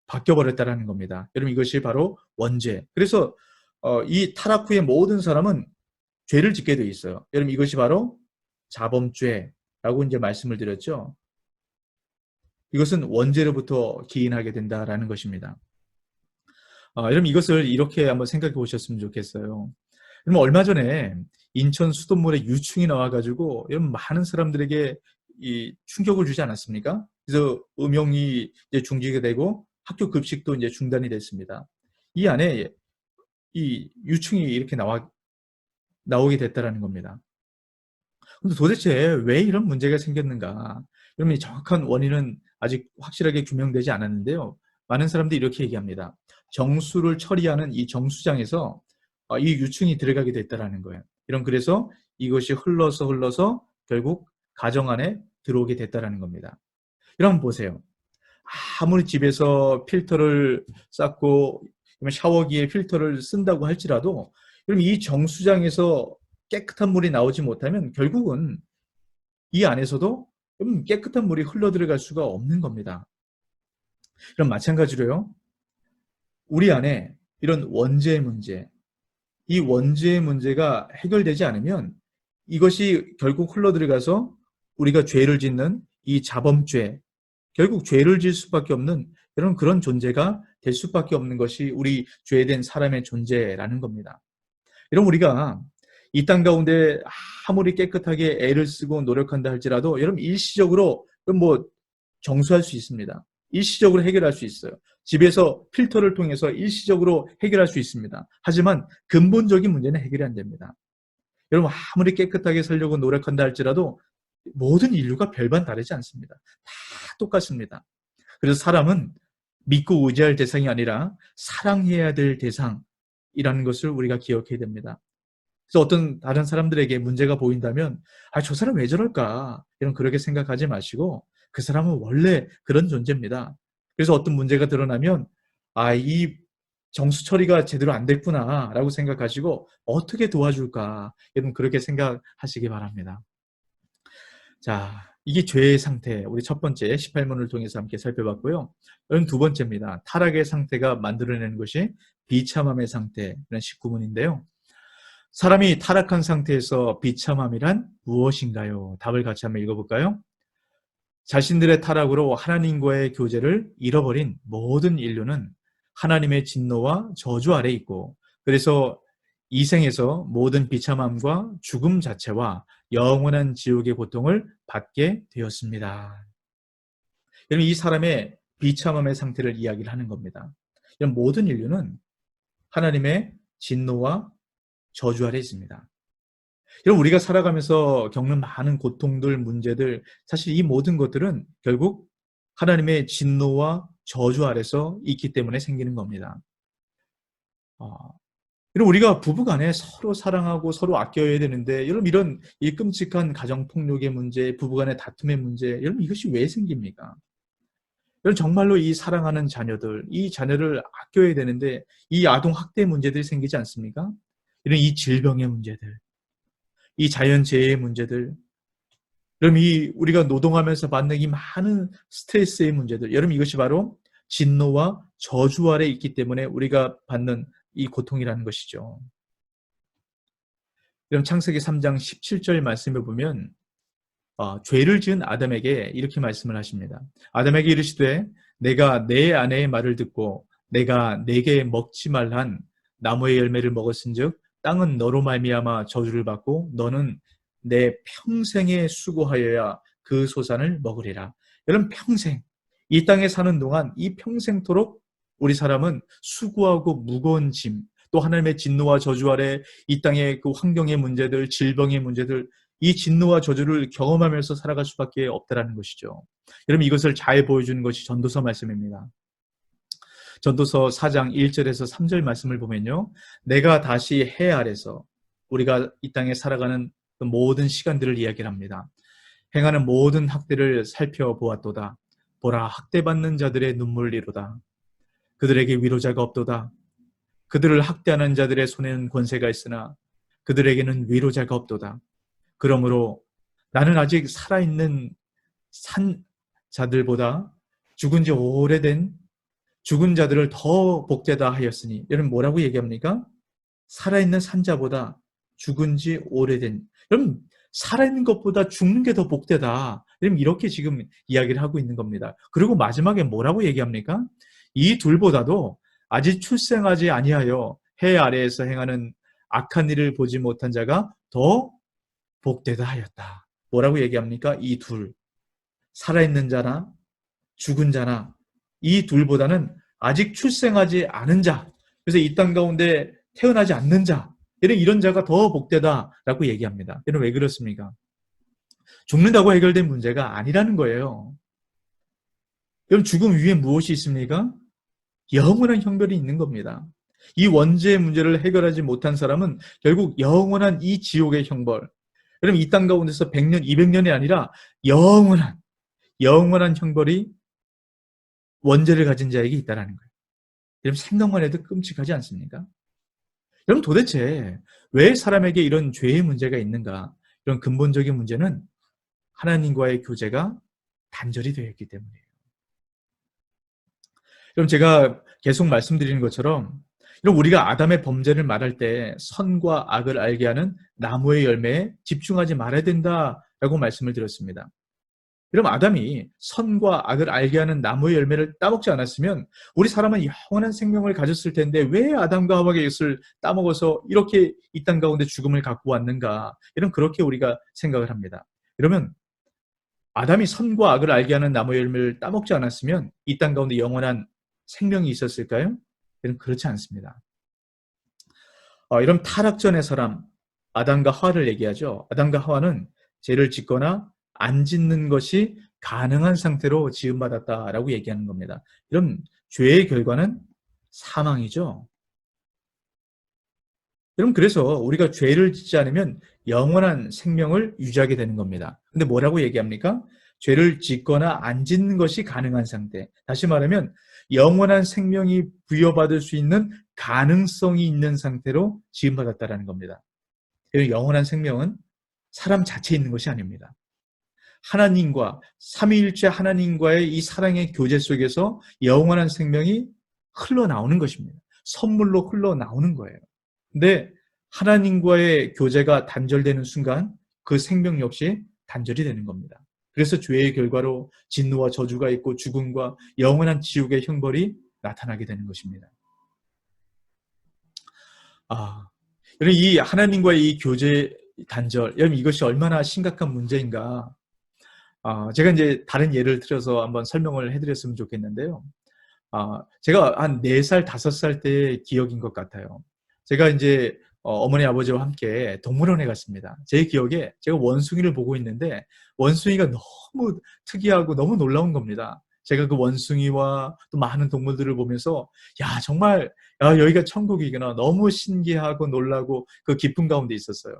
바뀌어버렸다는 겁니다. 여러분 이것이 바로 원죄. 그래서 이 타락 후의 모든 사람은 죄를 짓게 돼 있어요. 여러분 이것이 바로 자범죄라고 이제 말씀을 드렸죠. 이것은 원죄로부터 기인하게 된다라는 것입니다. 여러분 이것을 이렇게 한번 생각해 보셨으면 좋겠어요. 여러분 얼마 전에 인천 수돗물에 유충이 나와가지고 여러분 많은 사람들에게 이 충격을 주지 않았습니까? 그래서 음용이 이제 중지가 되고 학교 급식도 이제 중단이 됐습니다. 이 안에 이 유충이 이렇게 나오게 됐다라는 겁니다. 근데 도대체 왜 이런 문제가 생겼는가? 여러분 이 정확한 원인은 아직 확실하게 규명되지 않았는데요. 많은 사람들이 이렇게 얘기합니다. 정수를 처리하는 이 정수장에서 이 유충이 들어가게 됐다라는 거예요. 그래서 이것이 흘러서 결국 가정 안에 들어오게 됐다라는 겁니다. 여러분 보세요. 아무리 집에서 필터를 쌓고 샤워기에 필터를 쓴다고 할지라도 여러분 이 정수장에서 깨끗한 물이 나오지 못하면 결국은 이 안에서도 깨끗한 물이 흘러 들어갈 수가 없는 겁니다. 그럼 마찬가지로요. 우리 안에 이런 원죄의 문제, 이 원죄의 문제가 해결되지 않으면 이것이 결국 흘러 들어가서 우리가 죄를 짓는 이 자범죄, 결국 죄를 지을 수밖에 없는 이런 그런 존재가 될 수밖에 없는 것이 우리 죄된 사람의 존재라는 겁니다. 여러분 우리가 이 땅 가운데 아무리 깨끗하게 애를 쓰고 노력한다 할지라도 여러분 일시적으로 뭐 정수할 수 있습니다. 일시적으로 해결할 수 있어요. 집에서 필터를 통해서 일시적으로 해결할 수 있습니다. 하지만 근본적인 문제는 해결이 안 됩니다. 여러분 아무리 깨끗하게 살려고 노력한다 할지라도 모든 인류가 별반 다르지 않습니다. 다 똑같습니다. 그래서 사람은 믿고 의지할 대상이 아니라 사랑해야 될 대상이라는 것을 우리가 기억해야 됩니다. 그래서 어떤 다른 사람들에게 문제가 보인다면 저 사람 왜 저럴까? 그렇게 생각하지 마시고 그 사람은 원래 그런 존재입니다. 그래서 어떤 문제가 드러나면 이 정수 처리가 제대로 안 됐구나 라고 생각하시고 어떻게 도와줄까? 여러분 그렇게 생각하시기 바랍니다. 자, 이게 죄의 상태, 우리 첫 번째 18문을 통해서 함께 살펴봤고요. 여러분 두 번째입니다. 타락의 상태가 만들어내는 것이 비참함의 상태라는 19문인데요. 사람이 타락한 상태에서 비참함이란 무엇인가요? 답을 같이 한번 읽어볼까요? 자신들의 타락으로 하나님과의 교제를 잃어버린 모든 인류는 하나님의 진노와 저주 아래 있고, 그래서 이 생에서 모든 비참함과 죽음 자체와 영원한 지옥의 고통을 받게 되었습니다. 여러분 이 사람의 비참함의 상태를 이야기를 하는 겁니다. 여러분 모든 인류는 하나님의 진노와 저주 아래 있습니다. 여러분 우리가 살아가면서 겪는 많은 고통들, 문제들, 사실 이 모든 것들은 결국 하나님의 진노와 저주 아래서 있기 때문에 생기는 겁니다. 여러분 우리가 부부간에 서로 사랑하고 서로 아껴야 되는데 여러분 이런 이 끔찍한 가정폭력의 문제, 부부간의 다툼의 문제, 여러분 이것이 왜 생깁니까? 여러분 정말로 이 사랑하는 자녀들, 이 자녀를 아껴야 되는데 이 아동학대 문제들이 생기지 않습니까? 이런 이 질병의 문제들, 이 자연재해의 문제들, 여러분 이 우리가 노동하면서 받는 이 많은 스트레스의 문제들, 여러분 이것이 바로 진노와 저주 아래 있기 때문에 우리가 받는 이 고통이라는 것이죠. 여러분 창세기 3장 17절 말씀을 보면 죄를 지은 아담에게 이렇게 말씀을 하십니다. 아담에게 이르시되 내가 내 아내의 말을 듣고 내가 내게 먹지 말란 나무의 열매를 먹었은즉 땅은 너로 말미암아 저주를 받고 너는 내 평생에 수고하여야 그 소산을 먹으리라. 여러분 평생 이 땅에 사는 동안 이 평생토록 우리 사람은 수고하고 무거운 짐, 또 하나님의 진노와 저주 아래 이 땅의 그 환경의 문제들, 질병의 문제들, 이 진노와 저주를 경험하면서 살아갈 수밖에 없다라는 것이죠. 여러분 이것을 잘 보여주는 것이 전도서 말씀입니다. 전도서 4장 1절에서 3절 말씀을 보면요. 내가 다시 해 아래서 우리가 이 땅에 살아가는 그 모든 시간들을 이야기를 합니다. 행하는 모든 학대를 살펴보았도다. 보라 학대받는 자들의 눈물이로다. 그들에게 위로자가 없도다. 그들을 학대하는 자들의 손에는 권세가 있으나 그들에게는 위로자가 없도다. 그러므로 나는 아직 살아있는 산 자들보다 죽은 지 오래된 죽은 자들을 더 복되다 하였으니, 여러분 뭐라고 얘기합니까? 살아있는 산자보다 죽은 지 오래된, 여러분 살아있는 것보다 죽는 게 더 복되다. 여러분 이렇게 지금 이야기를 하고 있는 겁니다. 그리고 마지막에 뭐라고 얘기합니까? 이 둘보다도 아직 출생하지 아니하여 해 아래에서 행하는 악한 일을 보지 못한 자가 더 복되다 하였다. 뭐라고 얘기합니까? 이 둘, 살아있는 자나 죽은 자나 이 둘보다는 아직 출생하지 않은 자, 그래서 이 땅 가운데 태어나지 않는 자, 이런 자가 더 복되다라고 얘기합니다. 여러분 왜 그렇습니까? 죽는다고 해결된 문제가 아니라는 거예요. 여러분 죽음 위에 무엇이 있습니까? 영원한 형벌이 있는 겁니다. 이 원죄의 문제를 해결하지 못한 사람은 결국 영원한 이 지옥의 형벌, 여러분 이 땅 가운데서 100년, 200년이 아니라 영원한 형벌이 원죄를 가진 자에게 있다는 거예요. 여러분 생각만 해도 끔찍하지 않습니까? 여러분 도대체 왜 사람에게 이런 죄의 문제가 있는가? 이런 근본적인 문제는 하나님과의 교제가 단절이 되어 있기 때문이에요. 여러분 제가 계속 말씀드리는 것처럼 여러분 우리가 아담의 범죄를 말할 때 선과 악을 알게 하는 나무의 열매에 집중하지 말아야 된다라고 말씀을 드렸습니다. 그럼 아담이 선과 악을 알게 하는 나무의 열매를 따먹지 않았으면 우리 사람은 영원한 생명을 가졌을 텐데 왜 아담과 하와가 이것을 따먹어서 이렇게 이 땅 가운데 죽음을 갖고 왔는가? 이런 그렇게 우리가 생각을 합니다. 그러면 아담이 선과 악을 알게 하는 나무의 열매를 따먹지 않았으면 이 땅 가운데 영원한 생명이 있었을까요? 이런 그렇지 않습니다. 이런 타락전의 사람 아담과 하와를 얘기하죠. 아담과 하와는 죄를 짓거나 안 짓는 것이 가능한 상태로 지음받았다라고 얘기하는 겁니다. 이런 죄의 결과는 사망이죠. 여러분, 그래서 우리가 죄를 짓지 않으면 영원한 생명을 유지하게 되는 겁니다. 근데 뭐라고 얘기합니까? 죄를 짓거나 안 짓는 것이 가능한 상태. 다시 말하면 영원한 생명이 부여받을 수 있는 가능성이 있는 상태로 지음받았다라는 겁니다. 영원한 생명은 사람 자체에 있는 것이 아닙니다. 하나님과 삼위일체 하나님과의 이 사랑의 교제 속에서 영원한 생명이 흘러나오는 것입니다. 선물로 흘러나오는 거예요. 근데 하나님과의 교제가 단절되는 순간 그 생명 역시 단절이 되는 겁니다. 그래서 죄의 결과로 진노와 저주가 있고 죽음과 영원한 지옥의 형벌이 나타나게 되는 것입니다. 여러분, 이 하나님과의 이 교제 단절, 여러분 이것이 얼마나 심각한 문제인가? 제가 이제 다른 예를 들어서 한번 설명을 해드렸으면 좋겠는데요. 제가 한 4살, 5살 때의 기억인 것 같아요. 제가 이제 어머니, 아버지와 함께 동물원에 갔습니다. 제 기억에 제가 원숭이를 보고 있는데 원숭이가 너무 특이하고 너무 놀라운 겁니다. 제가 그 원숭이와 또 많은 동물들을 보면서 야, 정말 여기가 천국이구나. 너무 신기하고 놀라고 그 기쁨 가운데 있었어요.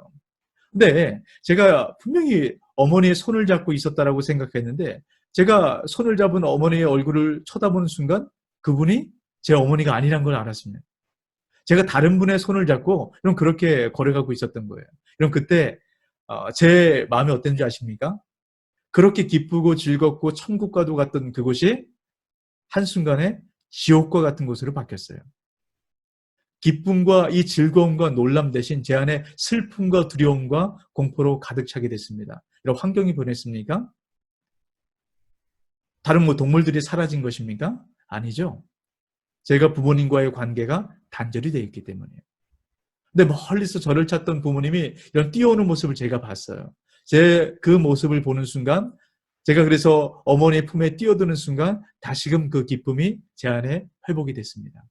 근데 제가 분명히 어머니의 손을 잡고 있었다라고 생각했는데 제가 손을 잡은 어머니의 얼굴을 쳐다보는 순간 그분이 제 어머니가 아니란 걸 알았습니다. 제가 다른 분의 손을 잡고 그럼 그렇게 걸어가고 있었던 거예요. 그럼 그때 제 마음이 어땠는지 아십니까? 그렇게 기쁘고 즐겁고 천국과도 같던 그곳이 한순간에 지옥과 같은 곳으로 바뀌었어요. 기쁨과 이 즐거움과 놀람 대신 제 안에 슬픔과 두려움과 공포로 가득 차게 됐습니다. 이런 환경이 변했습니까? 다른 동물들이 사라진 것입니까? 아니죠. 제가 부모님과의 관계가 단절이 되어 있기 때문이에요. 근데 멀리서 저를 찾던 부모님이 이런 뛰어오는 모습을 제가 봤어요. 제 그 모습을 보는 순간 제가 그래서 어머니의 품에 뛰어드는 순간 다시금 그 기쁨이 제 안에 회복이 됐습니다.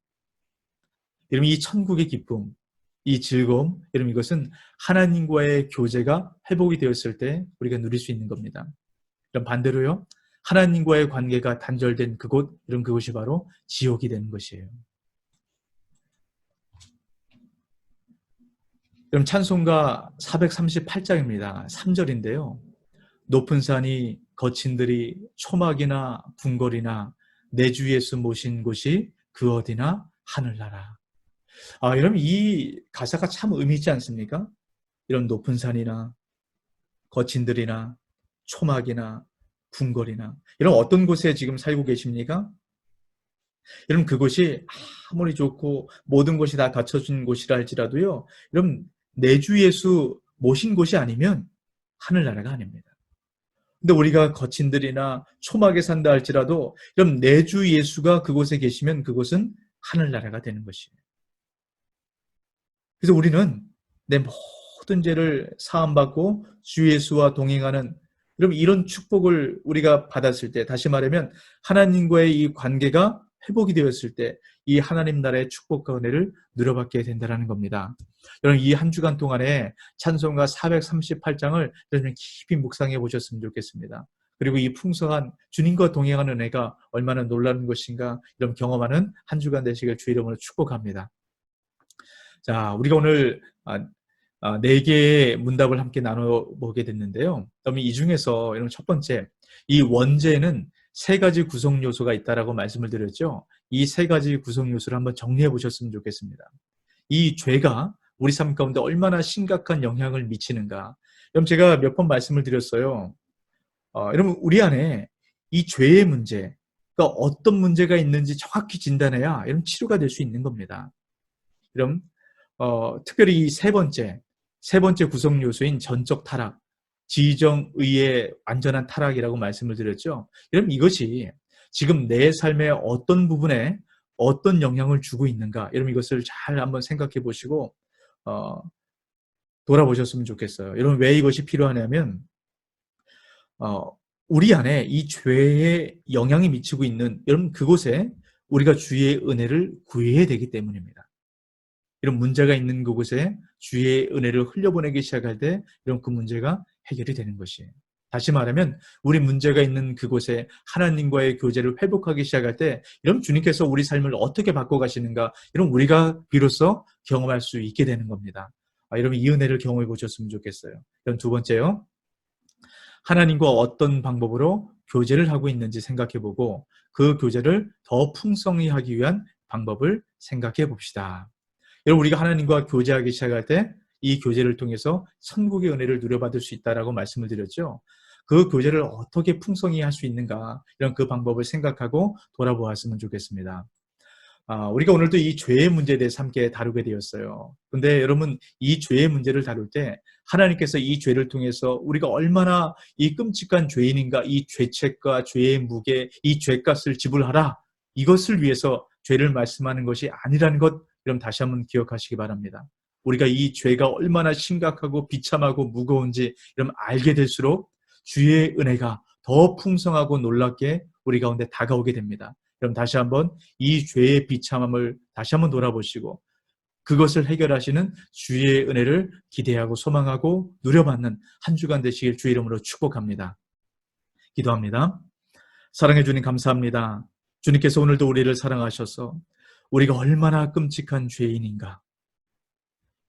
여러분, 이 천국의 기쁨, 이 즐거움, 여러분 이것은 하나님과의 교제가 회복이 되었을 때 우리가 누릴 수 있는 겁니다. 그럼 반대로요, 하나님과의 관계가 단절된 그곳, 이런 그곳이 바로 지옥이 되는 것이에요. 그럼 찬송가 438장입니다. 3절인데요. 높은 산이 거친 들이 초막이나 궁궐이나 내 주 예수 모신 곳이 그 어디나 하늘나라. 여러분, 이 가사가 참 의미 있지 않습니까? 이런 높은 산이나 거친 들이나 초막이나 궁궐이나 이런 어떤 곳에 지금 살고 계십니까? 여러분, 그곳이 아무리 좋고 모든 것이 다 갖춰진 곳이라 할지라도요, 여러분, 내 주 예수 모신 곳이 아니면 하늘나라가 아닙니다. 근데 우리가 거친 들이나 초막에 산다 할지라도 여러분, 내 주 예수가 그곳에 계시면 그곳은 하늘나라가 되는 것이에요. 그래서 우리는 내 모든 죄를 사함받고 주 예수와 동행하는 여러분, 이런 축복을 우리가 받았을 때, 다시 말하면 하나님과의 이 관계가 회복이 되었을 때 이 하나님 나라의 축복과 은혜를 누려받게 된다는 겁니다. 여러분, 이 한 주간 동안에 찬송가 438장을 여러분 깊이 묵상해 보셨으면 좋겠습니다. 그리고 이 풍성한 주님과 동행하는 은혜가 얼마나 놀라운 것인가 이런 경험하는 한 주간 되시길 주의 이름으로 축복합니다. 자, 우리가 오늘 4개의 문답을 함께 나눠보게 됐는데요. 그럼 이 중에서 여러분 첫 번째, 이 원죄에는 3가지 구성 요소가 있다라고 말씀을 드렸죠. 이 3가지 구성 요소를 한번 정리해 보셨으면 좋겠습니다. 이 죄가 우리 삶 가운데 얼마나 심각한 영향을 미치는가. 여러분, 제가 몇 번 말씀을 드렸어요. 여러분, 우리 안에 이 죄의 문제, 그러니까 어떤 문제가 있는지 정확히 진단해야 여러분 치료가 될 수 있는 겁니다. 여러분, 특별히 이 세 번째 구성 요소인 전적 타락, 지정의의 완전한 타락이라고 말씀을 드렸죠. 여러분 이것이 지금 내 삶의 어떤 부분에 어떤 영향을 주고 있는가, 여러분 이것을 잘 한번 생각해 보시고 돌아보셨으면 좋겠어요. 여러분 왜 이것이 필요하냐면 우리 안에 이 죄의 영향이 미치고 있는 여러분 그곳에 우리가 주의 은혜를 구해야 되기 때문입니다. 이런 문제가 있는 그곳에 주의 은혜를 흘려보내기 시작할 때 이런 그 문제가 해결이 되는 것이에요. 다시 말하면 우리 문제가 있는 그곳에 하나님과의 교제를 회복하기 시작할 때 이런 주님께서 우리 삶을 어떻게 바꿔가시는가, 이런 우리가 비로소 경험할 수 있게 되는 겁니다. 여러분 이 은혜를 경험해 보셨으면 좋겠어요. 그럼 두 번째요. 하나님과 어떤 방법으로 교제를 하고 있는지 생각해 보고 그 교제를 더 풍성히 하기 위한 방법을 생각해 봅시다. 여러분 우리가 하나님과 교제하기 시작할 때 이 교제를 통해서 천국의 은혜를 누려받을 수 있다라고 말씀을 드렸죠. 그 교제를 어떻게 풍성히 할 수 있는가, 이런 그 방법을 생각하고 돌아보았으면 좋겠습니다. 우리가 오늘도 이 죄의 문제에 대해서 함께 다루게 되었어요. 근데 여러분 이 죄의 문제를 다룰 때 하나님께서 이 죄를 통해서 우리가 얼마나 이 끔찍한 죄인인가, 이 죄책과 죄의 무게, 이 죄값을 지불하라, 이것을 위해서 죄를 말씀하는 것이 아니라는 것, 여러분 다시 한번 기억하시기 바랍니다. 우리가 이 죄가 얼마나 심각하고 비참하고 무거운지 여러분 알게 될수록 주의 은혜가 더 풍성하고 놀랍게 우리 가운데 다가오게 됩니다. 그럼 다시 한번 이 죄의 비참함을 다시 한번 돌아보시고 그것을 해결하시는 주의 은혜를 기대하고 소망하고 누려받는 한 주간 되시길 주의 이름으로 축복합니다. 기도합니다. 사랑해 주님 감사합니다. 주님께서 오늘도 우리를 사랑하셔서 우리가 얼마나 끔찍한 죄인인가,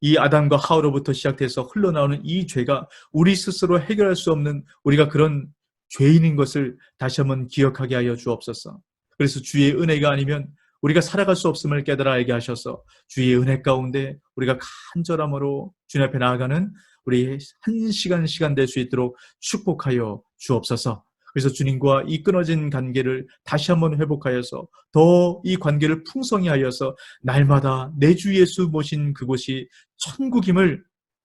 이 아담과 하와로부터 시작돼서 흘러나오는 이 죄가 우리 스스로 해결할 수 없는 우리가 그런 죄인인 것을 다시 한번 기억하게 하여 주옵소서. 그래서 주의 은혜가 아니면 우리가 살아갈 수 없음을 깨달아 알게 하셔서 주의 은혜 가운데 우리가 간절함으로 주님 앞에 나아가는 우리 한 시간 될 수 있도록 축복하여 주옵소서. 그래서 주님과 이 끊어진 관계를 다시 한번 회복하여서 더 이 관계를 풍성히 하여서 날마다 내 주 예수 모신 그곳이 천국임을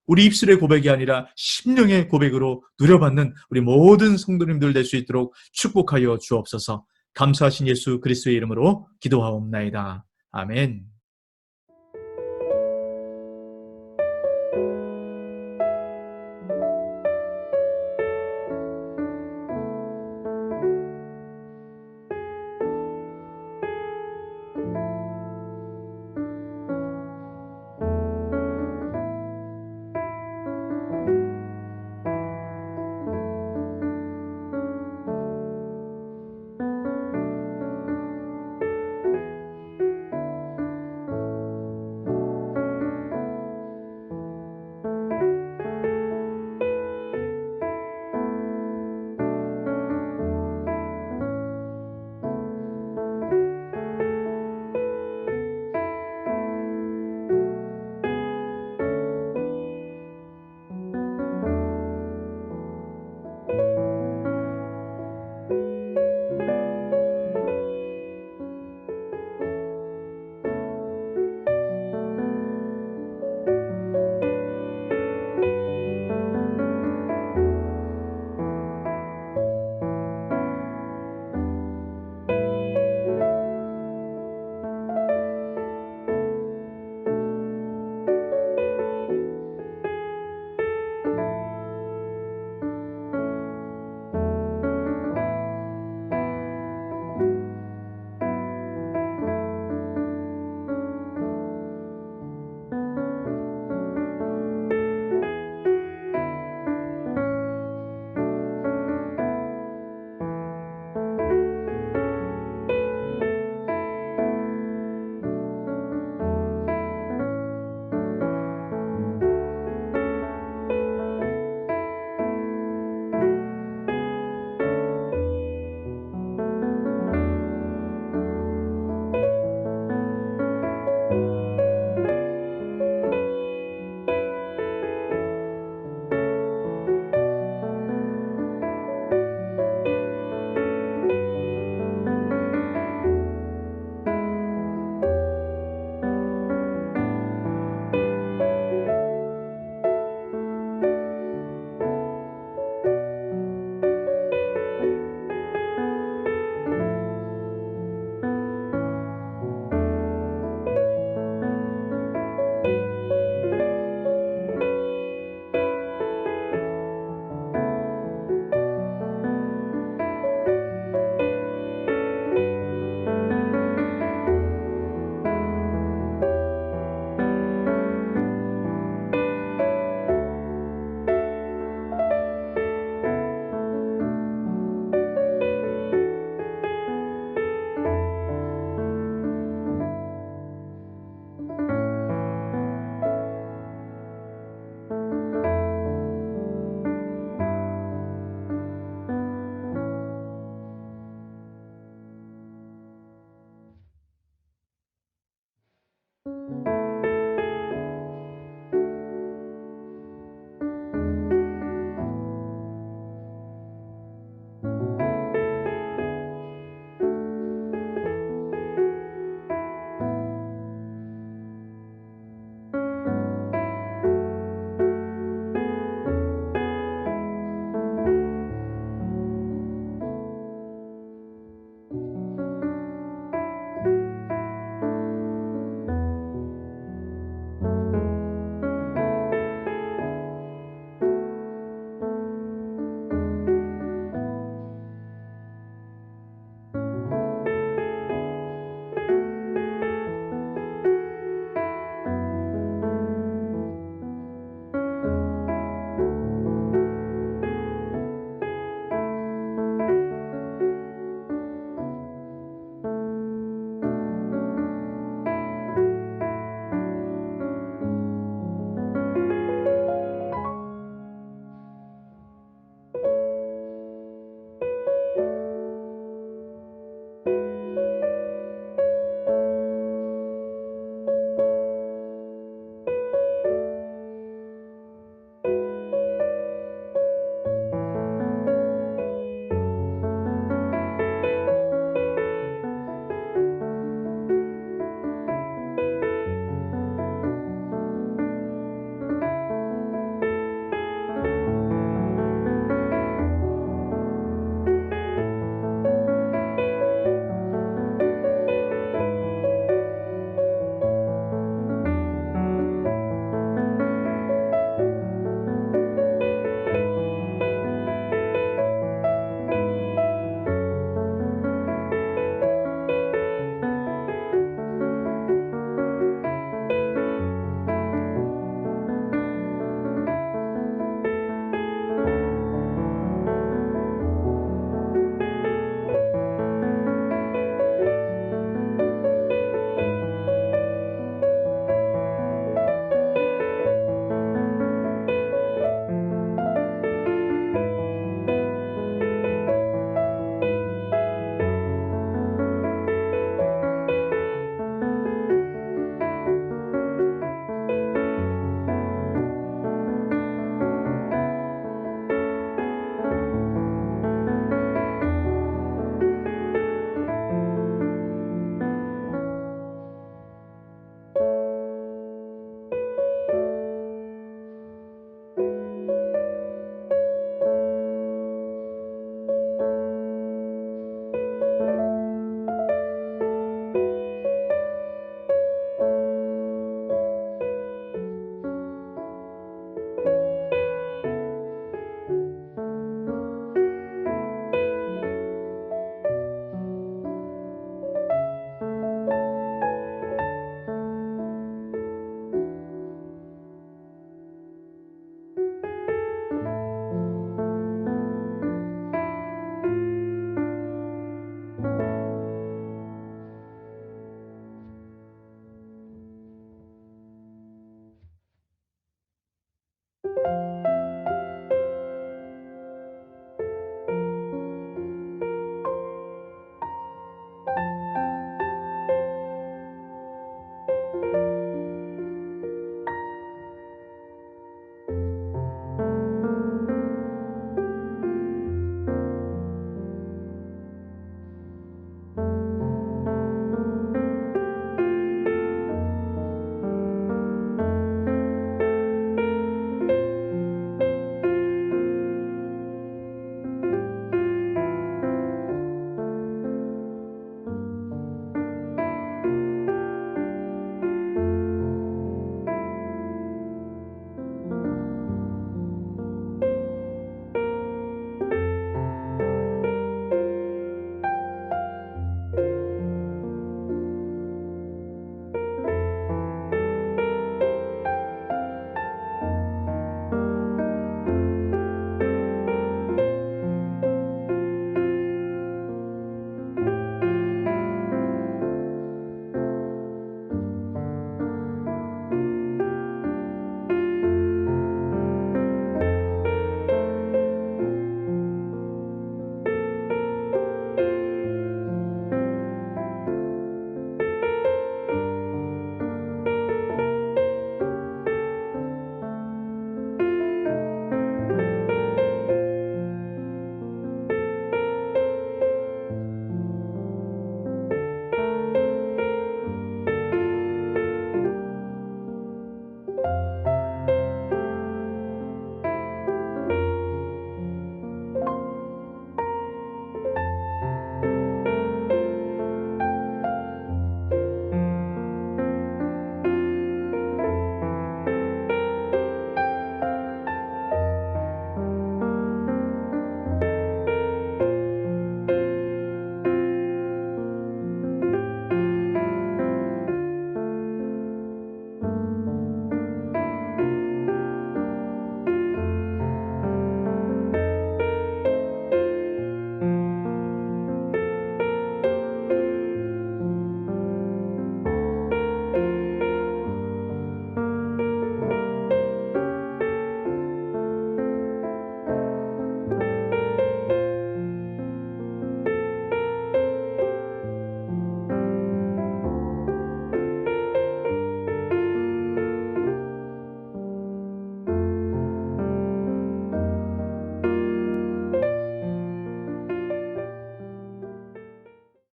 우리 입술의 고백이 아니라 심령의 고백으로 누려받는 우리 모든 성도님들 될 수 있도록 축복하여 주옵소서. 감사하신 예수 그리스도의 이름으로 기도하옵나이다. 아멘.